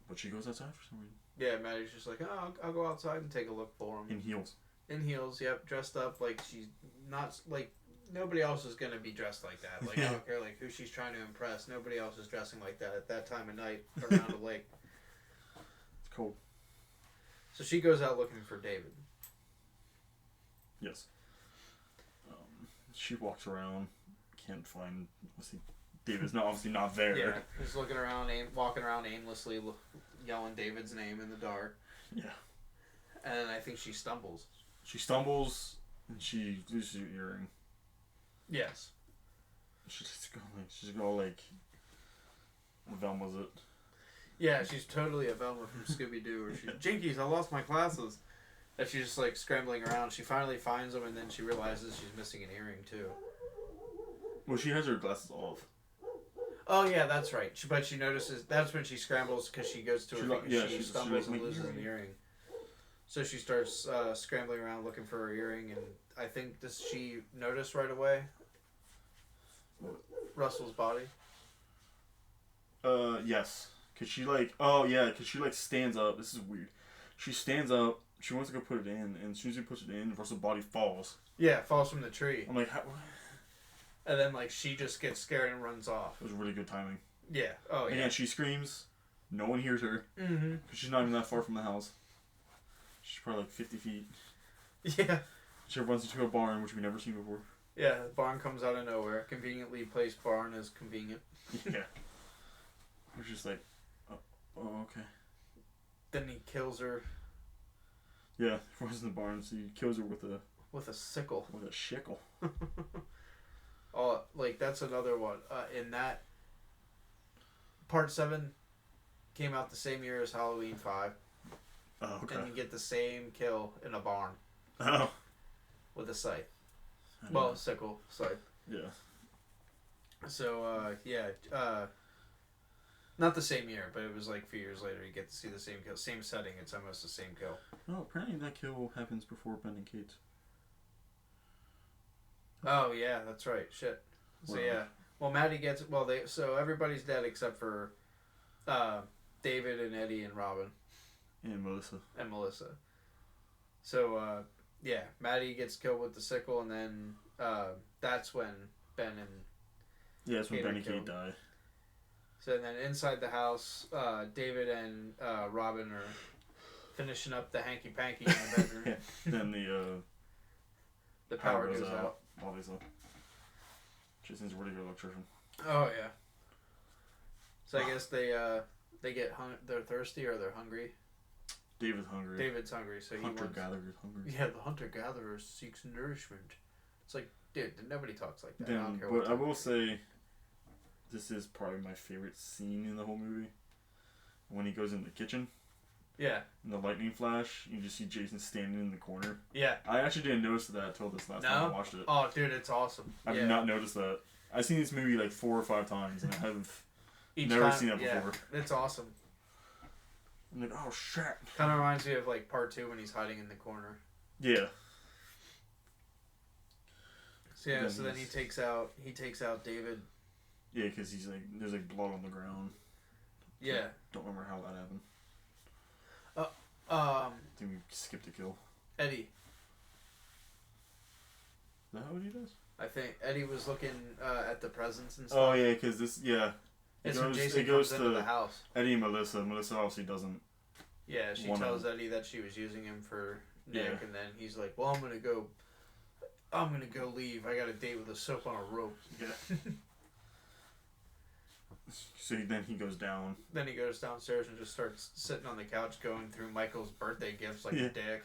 but she goes outside for some reason. Yeah, Maddie's just like, oh, I'll go outside and take a look for him. In heels. In heels, yep, dressed up like she's not, like, nobody else is going to be dressed like that. Like, I don't care, like, who she's trying to impress. Nobody else is dressing like that at that time of night around a lake. It's cold. So she goes out looking for David. Yes. She walks around, can't find, David's obviously not there. Yeah, he's looking around, walking around aimlessly, yelling David's name in the dark. Yeah. And I think she stumbles. She stumbles, and she loses her earring. Yes. She's going like, Velma's it. Yeah, she's totally a Velma from Scooby-Doo. Or Jinkies, I lost my glasses. And she's just like scrambling around. She finally finds them, and then she realizes she's missing an earring too. Well, she has her glasses off. Oh yeah, that's right. But she notices that's when she scrambles because she goes to her. She stumbles and loses an earring. So she starts scrambling around looking for her earring, and I think does she notice right away Russell's body? Yes. Cause she stands up. This is weird. She stands up. She wants to go put it in, and as soon as she puts it in, Russell's body falls. Yeah, falls from the tree. I'm like, how? And then like she just gets scared and runs off. It was really good timing. Yeah. Oh yeah. And she screams. No one hears her. Mm-hmm. Cause she's not even that far from the house. She's probably like 50 feet. Yeah. She runs into a barn, which we've never seen before. Yeah, the barn comes out of nowhere. Conveniently placed barn is convenient. Yeah. We're just like, oh, okay. Then he kills her. Yeah, he runs in the barn, so he kills her with a sickle. With a shickle. Oh, like that's another one. In that, Part 7 came out the same year as Halloween 5. Oh, okay. And you get the same kill in a barn. Oh. With a scythe. Well, sickle, scythe. Yeah. So, not the same year, but it was like a few years later. You get to see the same kill, same setting. It's almost the same kill. Oh, apparently that kill happens before Ben and Kate's. Oh yeah, that's right. Shit. So yeah, well Maddie gets so everybody's dead except for David and Eddie and Robin and Melissa. So yeah, Maddie gets killed with the sickle, and then that's when Ben and that's when Ben and Kate die. So then inside the house, David and Robin are finishing up the hanky panky in the bedroom. Yeah. Then the power goes out. Obviously. Jason's a really good electrician. Oh yeah. So I guess they get they're thirsty or they're hungry. David's hungry. So hunter-gatherer is hungry. Yeah, the hunter-gatherer seeks nourishment. It's like, dude, nobody talks like that. Then, I don't care but I will say, this is probably my favorite scene in the whole movie. When he goes in the kitchen. Yeah. And the lightning flash, you just see Jason standing in the corner. Yeah. I actually didn't notice that until this last time I watched it. Oh, dude, it's awesome. I've not noticed that. I've seen this movie like 4 or 5 times, and I have never seen that before. It's awesome. I'm like, oh shit. Kind of reminds me of like part 2 when he's hiding in the corner. Yeah. So yeah, so then he takes out David. Yeah, because he's like, there's like blood on the ground. Yeah. Don't remember how that happened. I think we skipped a kill. Eddie. Is that what he does? I think Eddie was looking at the presents and stuff. Oh yeah, because this It goes into the house. Eddie and Melissa. Melissa obviously doesn't. Yeah, she tells Eddie that she was using him for Nick, and then he's like, "Well, I'm gonna go leave. I got a date with a soap on a rope." Yeah. So then he goes down. Then he goes downstairs and just starts sitting on the couch going through Michael's birthday gifts like a dick.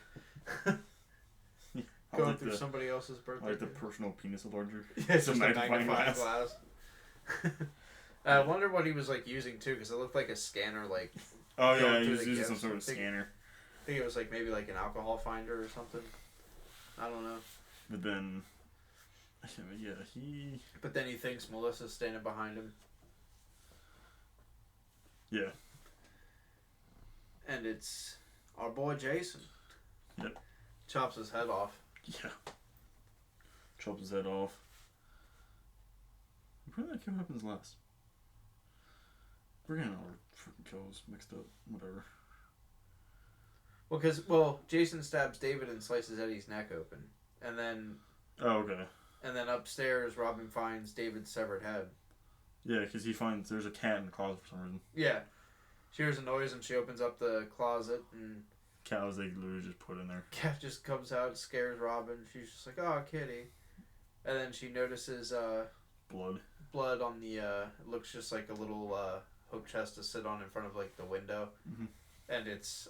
Going through somebody else's birthday. Like the personal penis enlarger. Yeah, it's just a magnifying glass. I wonder what he was like using too, because it looked like a scanner. Like. Oh yeah, he was using some sort of scanner. I think it was like maybe like an alcohol finder or something. I don't know. But then, yeah, he. But then he thinks Melissa's standing behind him. Yeah. And it's our boy Jason. Yep. Chops his head off. Yeah. Chops his head off. Where that kill happens last? We're getting all our freaking kills mixed up. Whatever. Well, Jason stabs David and slices Eddie's neck open. And then... Oh, okay. And then upstairs, Robin finds David's severed head. Yeah, because he finds there's a cat in the closet for some reason. Yeah. She hears a noise and she opens up the closet and... Cat was like literally just put in there. Cat just comes out, scares Robin. She's just like, "Oh, kitty." And then she notices blood on the it looks just like a little hook chest to sit on in front of like the window. Mm-hmm. And it's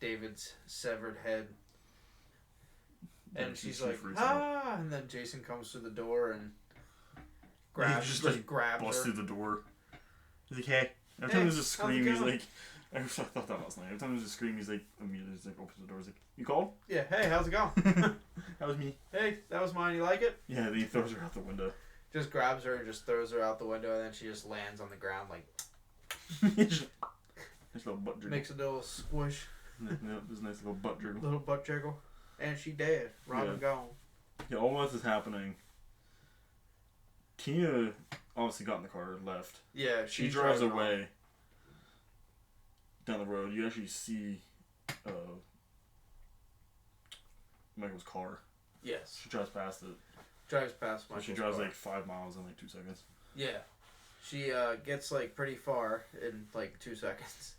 David's severed head. And she's like, "Ah!" And then Jason comes through the door and grabs grabs busts her. through the door. He's like, "Hey!" Every time there's a scream, he's like, I thought that last night. Every time there's a scream, he's like, immediately just like opens the door. He's like, "You called?" Yeah. Hey, how's it going? That was me. Hey, that was mine. You like it? Yeah. Then he throws her out the window. Just grabs her and just throws her out the window, and then she just lands on the ground like. Nice little butt jiggle. Makes a little squish. This nice little butt jiggle. Little butt jiggle. And she dead. Robin gone. Yeah, all this is happening. Tina obviously got in the car and left. Yeah, she drives away down the road. You actually see Michael's car. Yes. She drives past it. Drives past Michael's She drives car. like 5 miles in like 2 seconds. Yeah. She gets like pretty far in like 2 seconds.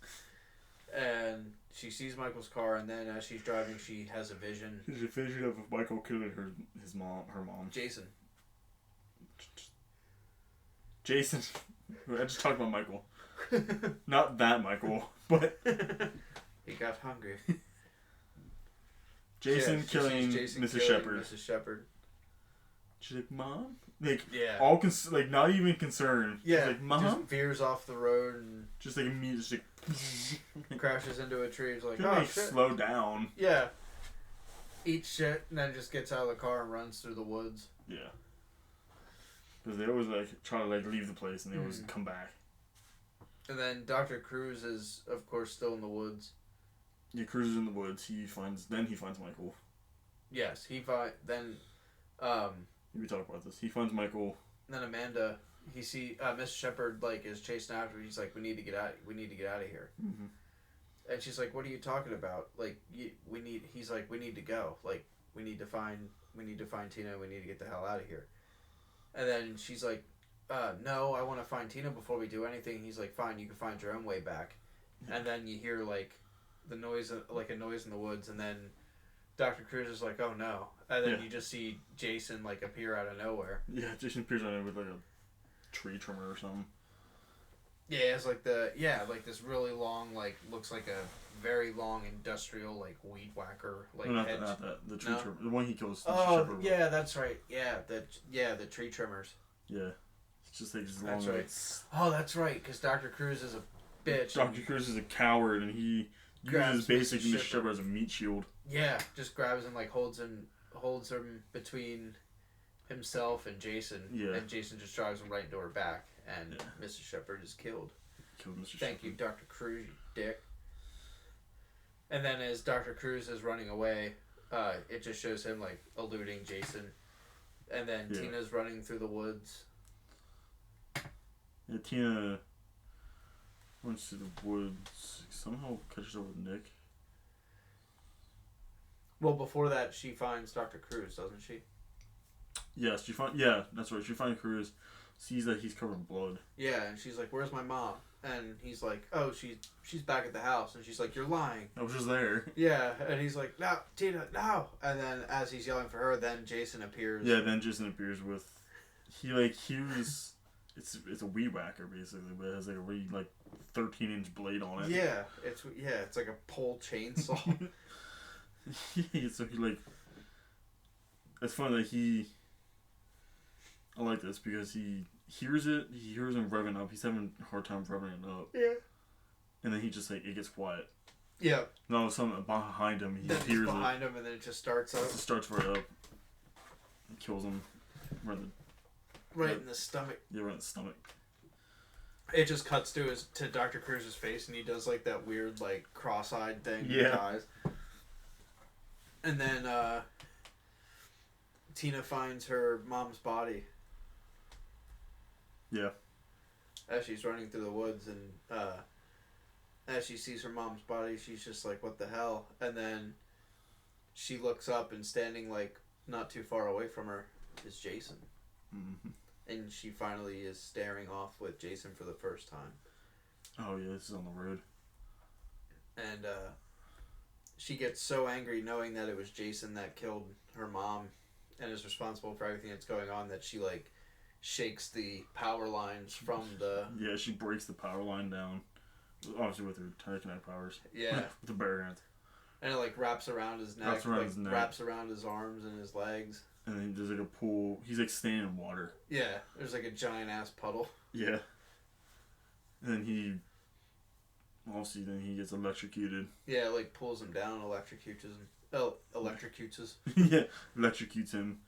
And she sees Michael's car, and then as she's driving, she has a vision. There's a vision of Michael killing her mom. Jason. Jason. I just talked about Michael. Not that Michael, but... He got hungry. Jason killing Mrs. Shepherd. Mrs. Shepherd. She's like, "Mom?" Like, yeah. All like, not even concerned. Yeah. She's like, "Mom?" Just veers off the road and... Just like immediately like... crashes into a tree. It's like, oh like, shit. Slow down. Yeah. Eats shit, and then just gets out of the car and runs through the woods. Yeah. Because they always like try to like leave the place, and they always come back. And then Dr. Cruz is, of course, still in the woods. Yeah, Cruz is in the woods. He finds Michael. Yes, then. We talk about this. He finds Michael. Then Amanda, he see Miss Shepherd like is chasing after. He's like, we need to get out of here. Mm-hmm. And she's like, "What are you talking about? Like, He's like, we need to go. Like, we need to find Tina. We need to get the hell out of here." And then she's like, "No, I want to find Tina before we do anything." He's like, "Fine, you can find your own way back." Yeah. And then you hear like the noise, like a noise in the woods, and then Dr. Cruz is like, "Oh no!" And then you just see Jason like appear out of nowhere. Yeah, Jason appears out of nowhere with like a tree trimmer or something. Yeah, it's like this really long, like looks like a very long industrial like weed whacker like. No, not that. The tree trimmer, the one he kills. Oh yeah, that's right. Yeah, the tree trimmers. Yeah, just like just That's long. right. Oh, that's right. Because Dr. Cruz is a bitch. Dr. Cruz is a coward, and he uses basically Mr. Shepard as a meat shield. Yeah, just grabs him, like holds him between himself and Jason. Yeah. And Jason just drives him right into her back, and Mr. Shepard is killed. Killed Mr. Shepard. Thank you, Dr. Cruz, you dick. And then as Dr. Cruz is running away, it just shows him like eluding Jason, and then Tina's running through the woods. Yeah, Tina runs through the woods. Somehow catches up with Nick. Well, before that, she finds Dr. Cruz, doesn't she? Yes, yeah, that's right. She finds Cruz, sees that he's covered in blood. Yeah, and she's like, "Where's my mom?" And he's like, "Oh, she's back at the house." And she's like, "You're lying." I was just there. Yeah, and he's like, "No, Tina, no!" And then as he's yelling for her, then Jason appears. Yeah, then Jason appears with, it's a weed whacker basically, but it has like a really 13-inch blade on it. Yeah, it's like a pole chainsaw. So he it's funny that I like this because he hears him revving up. He's having a hard time revving it up. Yeah. And then he just it gets quiet. Yeah. And all of a sudden behind him, he then hears behind him, and then it just starts up. It just starts right up. It kills him. Right in the stomach. Yeah, right in the stomach. It just cuts to Dr. Cruz's face, and he does that weird cross-eyed thing. Yeah. With eyes. And then Tina finds her mom's body. Yeah. As she's running through the woods, and as she sees her mom's body, she's just like, "What the hell?" And then she looks up, and standing not too far away from her is Jason. Mm-hmm. And she finally is staring off with Jason for the first time. Oh yeah, this is on the road. And she gets so angry knowing that it was Jason that killed her mom and is responsible for everything that's going on, that she shakes the power lines from the... Yeah, she breaks the power line down. Obviously with her telekinetic powers. Yeah. With the bare hands. And it wraps around his neck. Wraps around his arms and his legs. And then there's a pool. He's standing in water. Yeah, there's a giant ass puddle. Yeah. And then he... Obviously, then he gets electrocuted. Yeah, pulls him down, electrocutes him. Oh, electrocutes. Yeah, electrocutes him.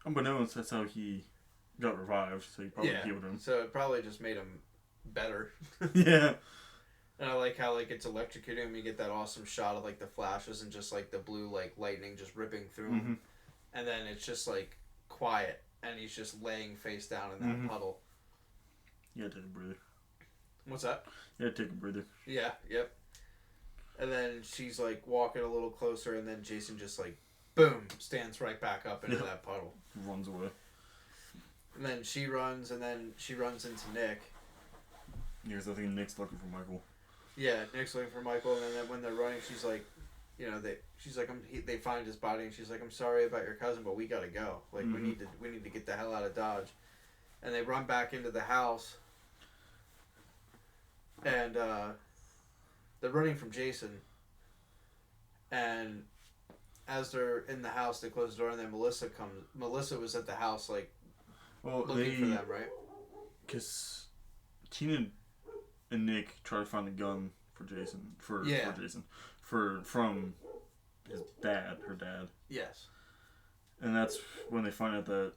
Unbeknownst, that's how he got revived, so he probably healed him. So it probably just made him better. Yeah. And I like how it's electrocuting him. You get that awesome shot of the flashes and just the blue lightning just ripping through him. Mm-hmm. And then it's just quiet, and he's just laying face down in that puddle. You gotta take a breather. What's that? You gotta take a breather. Yeah, yep. And then she's walking a little closer, and then Jason just boom, stands right back up into that puddle. Runs away. And then she runs, and then she runs into Nick. Yes, I think Nick's looking for Michael. Yeah, Nick's looking for Michael, and then when they're running, she's like, they find his body, and she's like, "I'm sorry about your cousin, but we gotta go. We need to get the hell out of Dodge." And they run back into the house, and they're running from Jason. And as they're in the house, they close the door, and then Melissa comes. Melissa was at the house, looking for them, right? Because Tina and Nick try to find the gun for Jason. From his dad, her dad. Yes. And that's when they find out that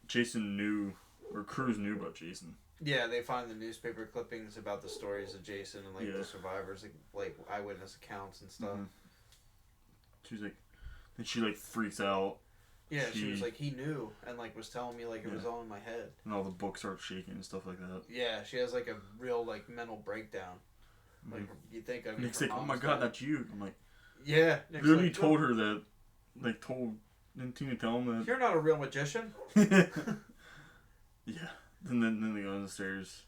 Jason knew, or Cruz knew about Jason. Yeah, they find the newspaper clippings about the stories of Jason and the survivors, eyewitness accounts and stuff. Mm-hmm. She's then she freaks out. Yeah, she was he knew, and was telling me it was all in my head. And all the books start shaking and stuff like that. Yeah, she has a real mental breakdown. You think of Nick's "Oh my god, that's you." I'm like, yeah. Nick's literally told her that, didn't Tina tell him that? You're not a real magician. Yeah. And then they go down the stairs.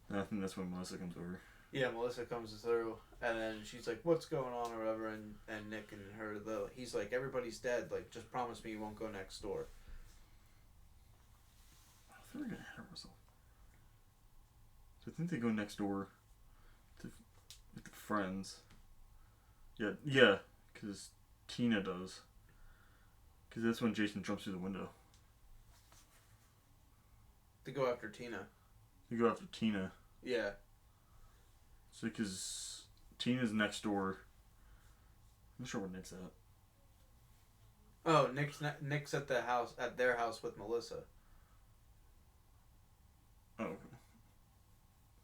And I think that's when Melissa comes over. Yeah, Melissa comes through, and then she's like, "What's going on?" or whatever, and Nick and her, he's like, "Everybody's dead. Just promise me you won't go next door." I feel like I ahead of myself. So I think they go next door with the friends. Yeah, because Tina does. Because that's when Jason jumps through the window. To go after Tina. To go after Tina. Yeah. So, because Tina's next door. I'm not sure where Nick's at. Oh, Nick's at their house with Melissa. Oh, okay.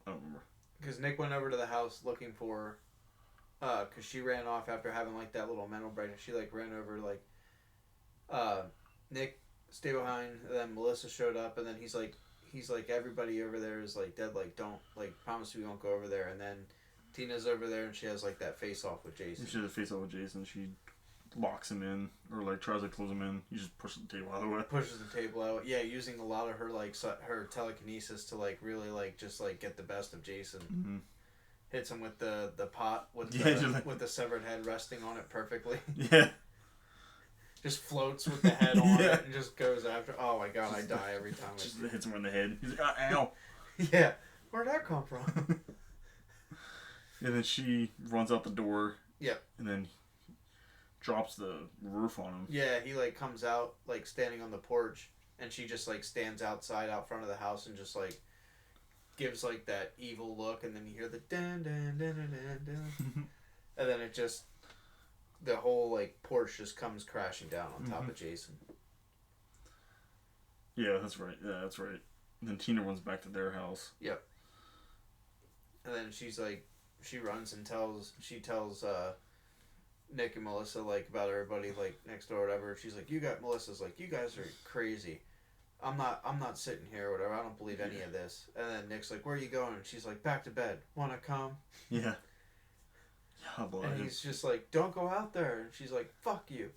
I don't remember. Because Nick went over to the house looking for her, because she ran off after having, like, that little mental break. She, like, ran over, like, Nick, stay behind, and then Melissa showed up, and then he's like, everybody over there is, like, dead, like, don't, like, promise we won't go over there, and then Tina's over there, and she has, like, that face-off with Jason. She has a face-off with Jason, she locks him in, or, like, tries to close him in. He just pushes the table out of the way. Pushes the table out. Yeah, using a lot of her, like, her telekinesis to, like, really, like, just, like, get the best of Jason. Mm-hmm. Hits him with the pot with with the severed head resting on it perfectly. Yeah. Just floats with the head on it and just goes after. Oh my god, I die every time. Just hits him in the head. He's like, ow. Yeah. Where'd that come from? And then she runs out the door. Yep. And then drops the roof on him. Yeah, he like comes out like standing on the porch, and she just like stands outside out front of the house and just like gives like that evil look, and then you hear the dun dun dun dun dun dun, and then it just the whole like porch just comes crashing down on top of Jason. Yeah, that's right. Yeah, that's right. And then Tina runs back to their house. Yep. And then she's like, she runs and tells Nick and Melissa like about everybody like next door or whatever. She's like, Melissa's like, you guys are crazy. I'm not sitting here or whatever. I don't believe any of this. And then Nick's like, where are you going? And she's like, back to bed. Wanna come? Yeah. Yeah, boy. And he's just like, don't go out there. And she's like, fuck you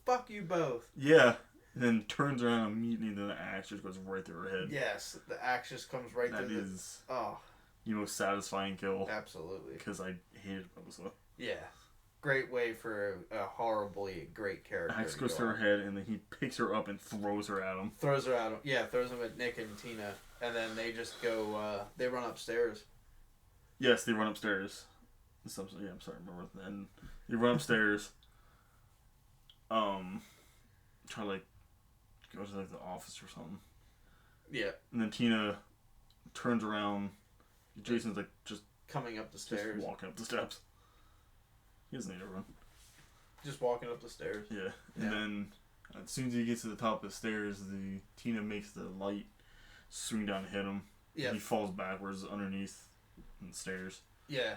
both. Yeah. And then turns around immediately, and then the axe just goes right through her head. Yes, the axe just comes right through. That is the most satisfying kill. Absolutely. Because I hated Melissa. Yeah. Great way for a horribly great character. Axe goes through her head, and then he picks her up and throws her at him. Throws her at him. Yeah, throws him at Nick and Tina. And then they just go, they run upstairs. Yes, they run upstairs. I'm sorry, I remember. Then they run upstairs. Try to, like, go to, like, the office or something. Yeah. And then Tina turns around. Jason's, like, just coming up the stairs. Just walking up the steps. He doesn't need to run. Just walking up the stairs. Yeah. And then, as soon as he gets to the top of the stairs, Tina makes the light swing down and hit him. Yeah. He falls backwards underneath the stairs. Yeah.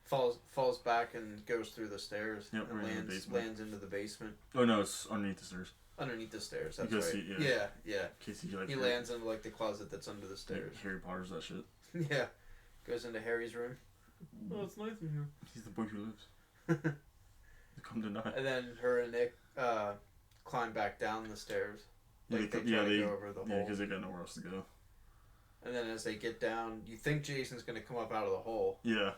Falls back and goes through the stairs. Yep, and lands into the basement. Oh no, it's underneath the stairs. Underneath the stairs, that's right. Yeah. In case he lands into like the closet that's under the stairs. Harry Potter's that shit. Yeah. Goes into Harry's room. Oh, it's nice in here. He's the boy who lives. Come to night. And then her and Nick climb back down the stairs. Like they go over the hole. Yeah, because they got nowhere else to go. And then as they get down, you think Jason's going to come up out of the hole. Yeah.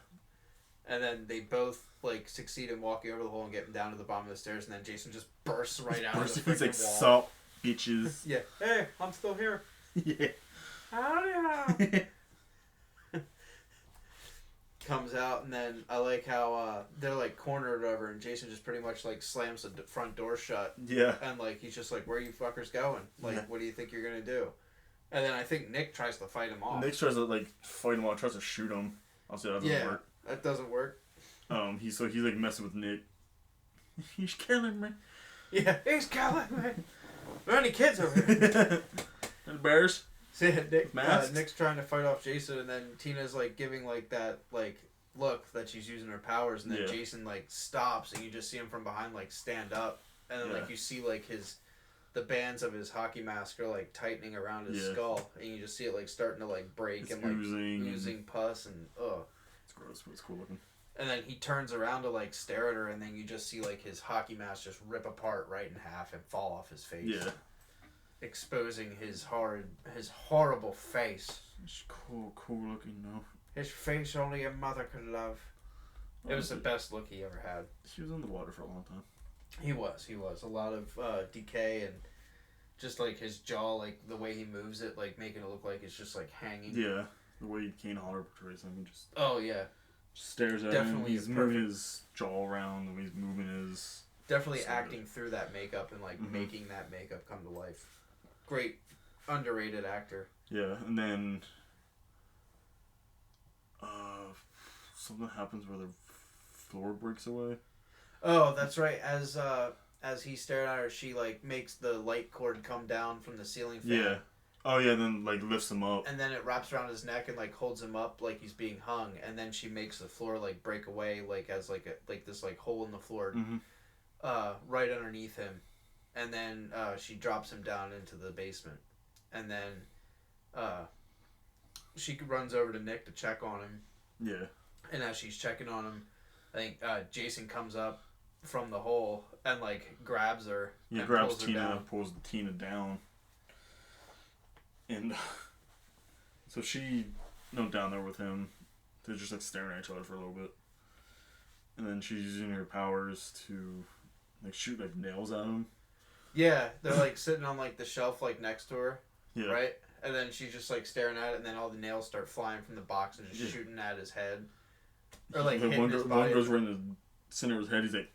And then they both like succeed in walking over the hole and getting down to the bottom of the stairs, and then Jason just bursts right out of the freaking like, wall. Sup, bitches. Yeah. Hey, I'm still here. Yeah. Howdy. Comes out, and then I like how they're like cornered over, and Jason just pretty much like slams the front door shut. Yeah. And like he's just like, "Where are you fuckers going? Like, what do you think you're gonna do?" And then I think Nick tries to fight him off. Nick tries to like fight him off, tries to shoot him. I'll say that doesn't work. That doesn't work. He's like messing with Nick. He's killing me. Yeah, he's killing me. Are there any kids over here? And bears. See, Nick's trying to fight off Jason, and then Tina's like giving like that like look that she's using her powers, and then Jason like stops, and you just see him from behind like stand up, and then like you see like the bands of his hockey mask are like tightening around his skull, and you just see it like starting to like break and like oozing pus and It's gross, but it's cool looking. And then he turns around to like stare at her, and then you just see like his hockey mask just rip apart right in half and fall off his face. Yeah. Exposing his horrible face. It's cool looking though. His face only a mother could love. It was the best look he ever had. He was in the water for a long time. He was. A lot of decay and just like his jaw, like the way he moves it, like making it look like it's just like hanging. Yeah, the way Kane Hodder portrays him, just. Oh yeah. Stares at him. He's moving his jaw around. The way he's moving his. Definitely acting through that makeup and like making that makeup come to life. Great Underrated actor. Yeah, and then something happens where the floor breaks away. Oh, that's right. As he's staring at her, she like makes the light cord come down from the ceiling fan. Yeah. Oh yeah, then like lifts him up. And then it wraps around his neck and like holds him up like he's being hung. And then she makes the floor like break away like as like this like hole in the floor, right underneath him. And then she drops him down into the basement. And then she runs over to Nick to check on him. Yeah. And as she's checking on him, I think Jason comes up from the hole and like grabs her. Yeah, and grabs pulls her Tina down. and pulls Tina down. And so she down there with him. They're just like staring at each other for a little bit. And then she's using her powers to like shoot like nails at him. Yeah, they're like sitting on like the shelf like next to her. Yeah. Right? And then she's just like staring at it, and then all the nails start flying from the box and just shooting at his head. Or like hitting his body. One goes right in the center of his head. He's like,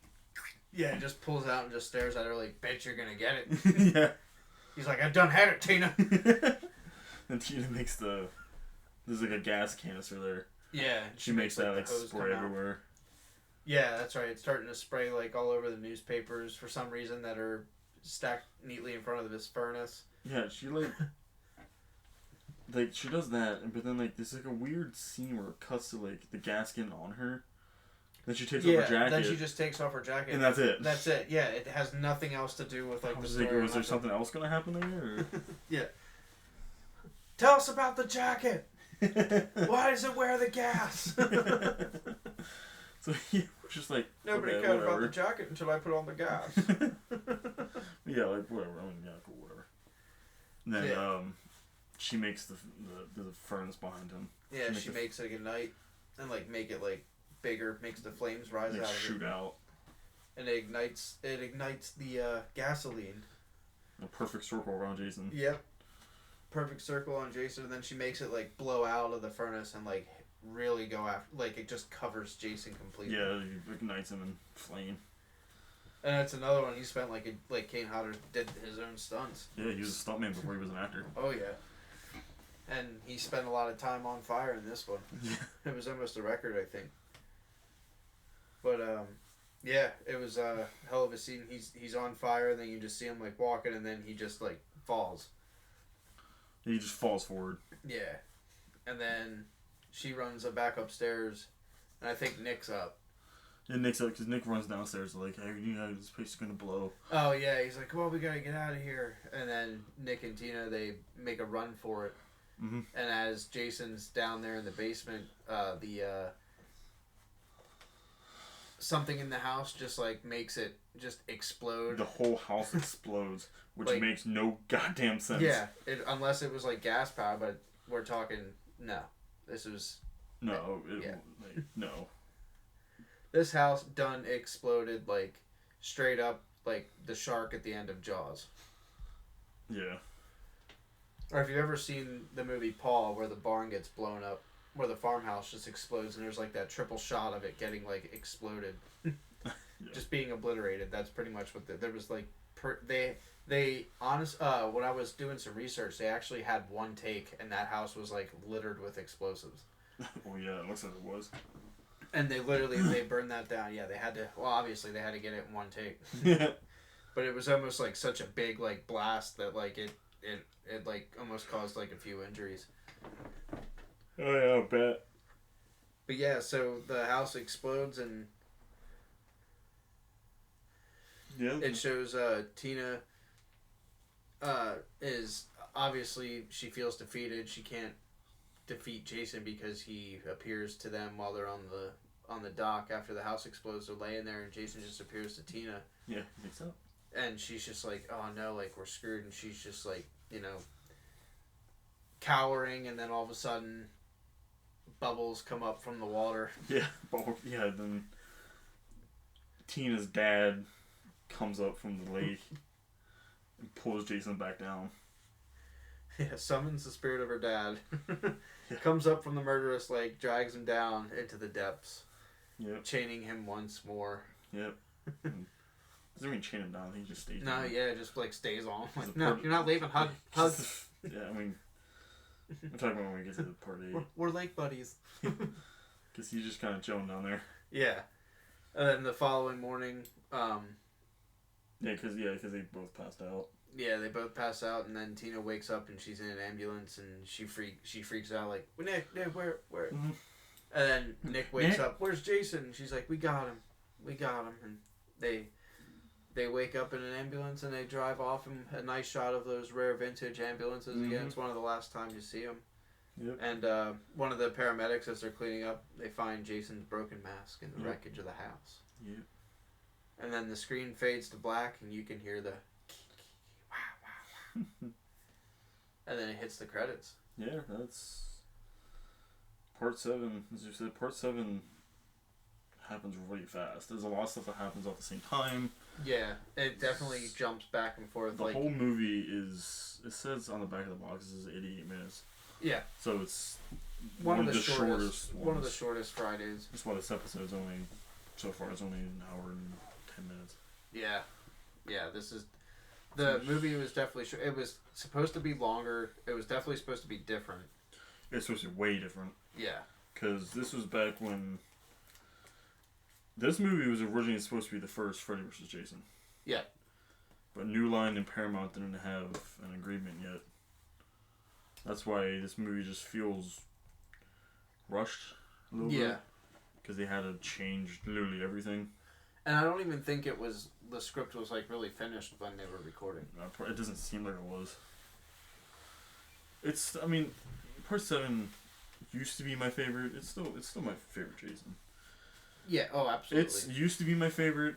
yeah, just pulls out and just stares at her like, "Bet you're gonna get it." yeah. He's like, "I done had it, Tina." And Tina makes there's like a gas canister there. Yeah. She makes that like spray everywhere. Yeah, that's right. It's starting to spray like all over the newspapers for some reason that are stacked neatly in front of this furnace. Yeah, she like she does that, but then like there's like a weird scene where it cuts to like the gas getting on her. Then she takes off her jacket. Then she just takes off her jacket. And that's it. That's it. Yeah, it has nothing else to do with like the story. Was there something else gonna happen there? Or? Yeah. Tell us about the jacket. Why does it wear the gas? So he was just like, nobody okay, cared whatever. about the jacket until I put on the gas. Yeah, like whatever. I mean, yeah, cool, whatever. And then she makes the furnace behind him. Yeah, she makes it ignite and like make it like bigger, makes the flames rise out of it. Shoot out. And it ignites the gasoline. A perfect circle around Jason. Yep. Perfect circle on Jason, and then she makes it like blow out of the furnace and like really go after, like it just covers Jason completely. Yeah, it ignites him in flame. And that's another one he spent like Kane Hodder did his own stunts. Yeah, he was a stuntman before he was an actor. Oh yeah. And he spent a lot of time on fire in this one. Yeah. It was almost a record, I think. But yeah, it was a hell of a scene. He's on fire, and then you just see him like walking, and then he just like falls. He just falls forward. Yeah. And then she runs back upstairs, and I think Nick's up. Yeah, Nick's up because Nick runs downstairs like, hey, this place is gonna blow. Oh yeah, he's like, well, we gotta get out of here. And then Nick and Tina, they make a run for it. Mm-hmm. And as Jason's down there in the basement, something in the house just like makes it just explode. The whole house explodes, which like, makes no goddamn sense. Yeah, unless it was like gas power, but we're talking no. This was no. No. This house done exploded like straight up like the shark at the end of Jaws. Yeah. Or if you've ever seen the movie Paul, where the barn gets blown up, where the farmhouse just explodes, and there's like that triple shot of it getting like exploded, yeah. Just being obliterated. That's pretty much what there was like. They honest. When I was doing some research, they actually had one take, and that house was like littered with explosives. Oh yeah, it looks like it was. And they burned that down. Yeah, they had to. Well, obviously they had to get it in one take. Yeah. But it was almost like such a big like blast that like it like almost caused like a few injuries. Oh yeah, I bet. But yeah, so the house explodes and it shows Tina is obviously she feels defeated. She can't defeat Jason because he appears to them while they're on the dock after the house explodes. They're laying there and Jason just appears to Tina. Yeah, I think so. And she's just like, oh no, like we're screwed. And she's just like, cowering, and then all of a sudden bubbles come up from the water. Yeah, then Tina's dad comes up from the lake and pulls Jason back down. Yeah, summons the spirit of her dad. Comes up from the murderous lake, drags him down into the depths. Yep. Chaining him once more. Yep. Doesn't even chain him down, he just stays No, down. yeah, just like stays on. Like, no, you're not leaving. Hug. Yeah, I mean, I'm talking about when we get to the part 8. We're lake buddies. Because he's just kind of chilling down there. Yeah. And then the following morning, Yeah, because they both passed out. Yeah, they both pass out, and then Tina wakes up and she's in an ambulance, and she freaks out like, Nick, where? Mm-hmm. And then Nick wakes up, where's Jason? And she's like, we got him, and they wake up in an ambulance and they drive off, and a nice shot of those rare vintage ambulances again. It's one of the last times you see them. Yep. And one of the paramedics, as they're cleaning up, they find Jason's broken mask in the wreckage of the house. Yep. And then the screen fades to black, and you can hear the and then it hits the credits. Yeah, that's part 7. As you said, part 7 happens really fast. There's a lot of stuff that happens at the same time. Yeah, it definitely jumps back and forth. The whole movie is, it says on the back of the box, is 88 minutes. Yeah. So it's one of the shortest ones. One of the shortest Fridays. That's why this episode's only, so far, it's only an hour and 10 minutes. Yeah. Yeah, this is... The movie was definitely... It was supposed to be longer. It was definitely supposed to be different. It's supposed to be way different. Yeah. Because this was back when... This movie was originally supposed to be the first Freddy vs. Jason. Yeah. But New Line and Paramount didn't have an agreement yet. That's why this movie just feels rushed a little bit. Because they had to change literally everything. And I don't even think it was... The script was like really finished when they were recording. It doesn't seem like it was. It's... I mean, part 7 used to be my favorite. It's still my favorite Jason. Yeah, oh, absolutely. It used to be my favorite,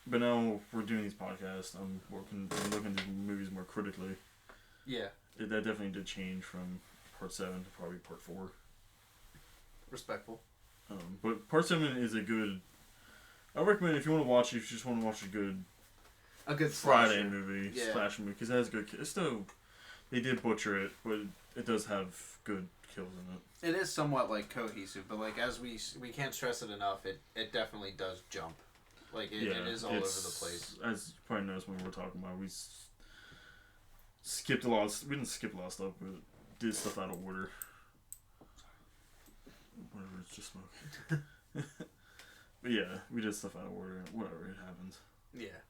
but now we're doing these podcasts. I'm looking at movies more critically. Yeah. That definitely did change from part 7 to probably part 4. Respectful. But part 7 is a good... I recommend if you want to watch it, if you just want to watch a good Friday movie, slasher movie, because it has good... It's still... They did butcher it, but it does have good kills in it. It is somewhat like cohesive, but like as we can't stress it enough, it definitely does jump. Like it is all over the place. As you probably noticed when we were talking about, we skipped a lot. We didn't skip a lot of stuff, but did stuff out of order. Whatever, it's just smoking. But yeah, we did stuff out of order. Whatever, it happens. Yeah.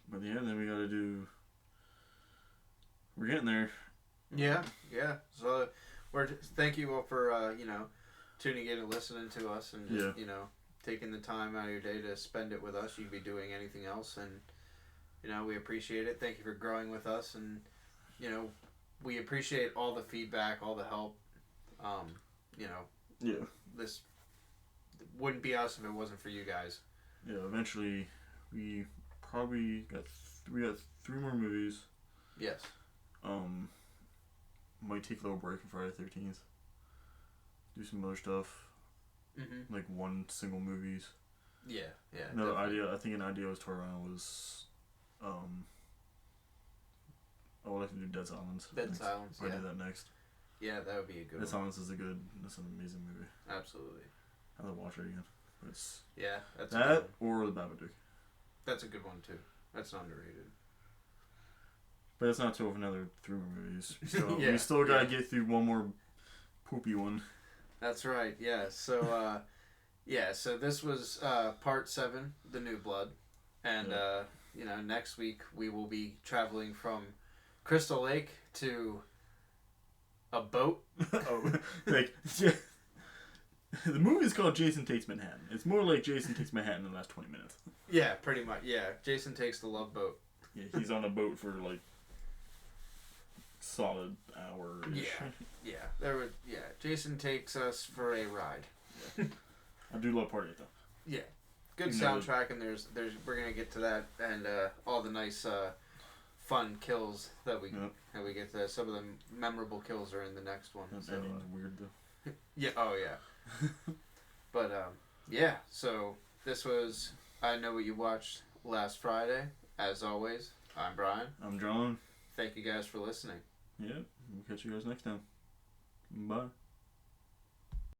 But yeah, then we gotta do... We're getting there. Yeah. So, thank you all for, tuning in and listening to us and just, taking the time out of your day to spend it with us. You could be doing anything else, and, we appreciate it. Thank you for growing with us, and, we appreciate all the feedback, all the help. This wouldn't be us if it wasn't for you guys. Yeah, eventually we probably got 3 more movies. Yes. Might take a little break on Friday the 13th. Do some other stuff. Mm-hmm. Like 1 single movies. Yeah. Another idea, I think an idea I was toying around was, I would like to do Dead Silence. Dead Silence, I do that next. Yeah, that would be a good one. Dead Silence is that's an amazing movie. Absolutely. I'll watch it again. But it's that's that or The Babadook. That's a good one too. That's underrated. But it's not till another 3 more movies. So we still gotta get through one more poopy one. That's right. Yeah. So so this was part 7, The New Blood, and next week we will be traveling from Crystal Lake to a boat. The movie is called Jason Takes Manhattan. It's more like Jason Takes Manhattan in the last 20 minutes. Yeah, pretty much. Yeah, Jason takes the love boat. Yeah, he's on a boat for like solid hour. Jason takes us for a ride. Yeah. I do love Part 8 though. Yeah, good soundtrack, and there's we're gonna get to that, and all the nice fun kills that we get to. Some of the memorable kills are in the next one. That ending's weird though. Yeah. Oh yeah. But so this was I Know What You Watched Last Friday. As always, I'm Brian. I'm John. Thank you guys for listening. Yeah, we'll catch you guys next time. Bye.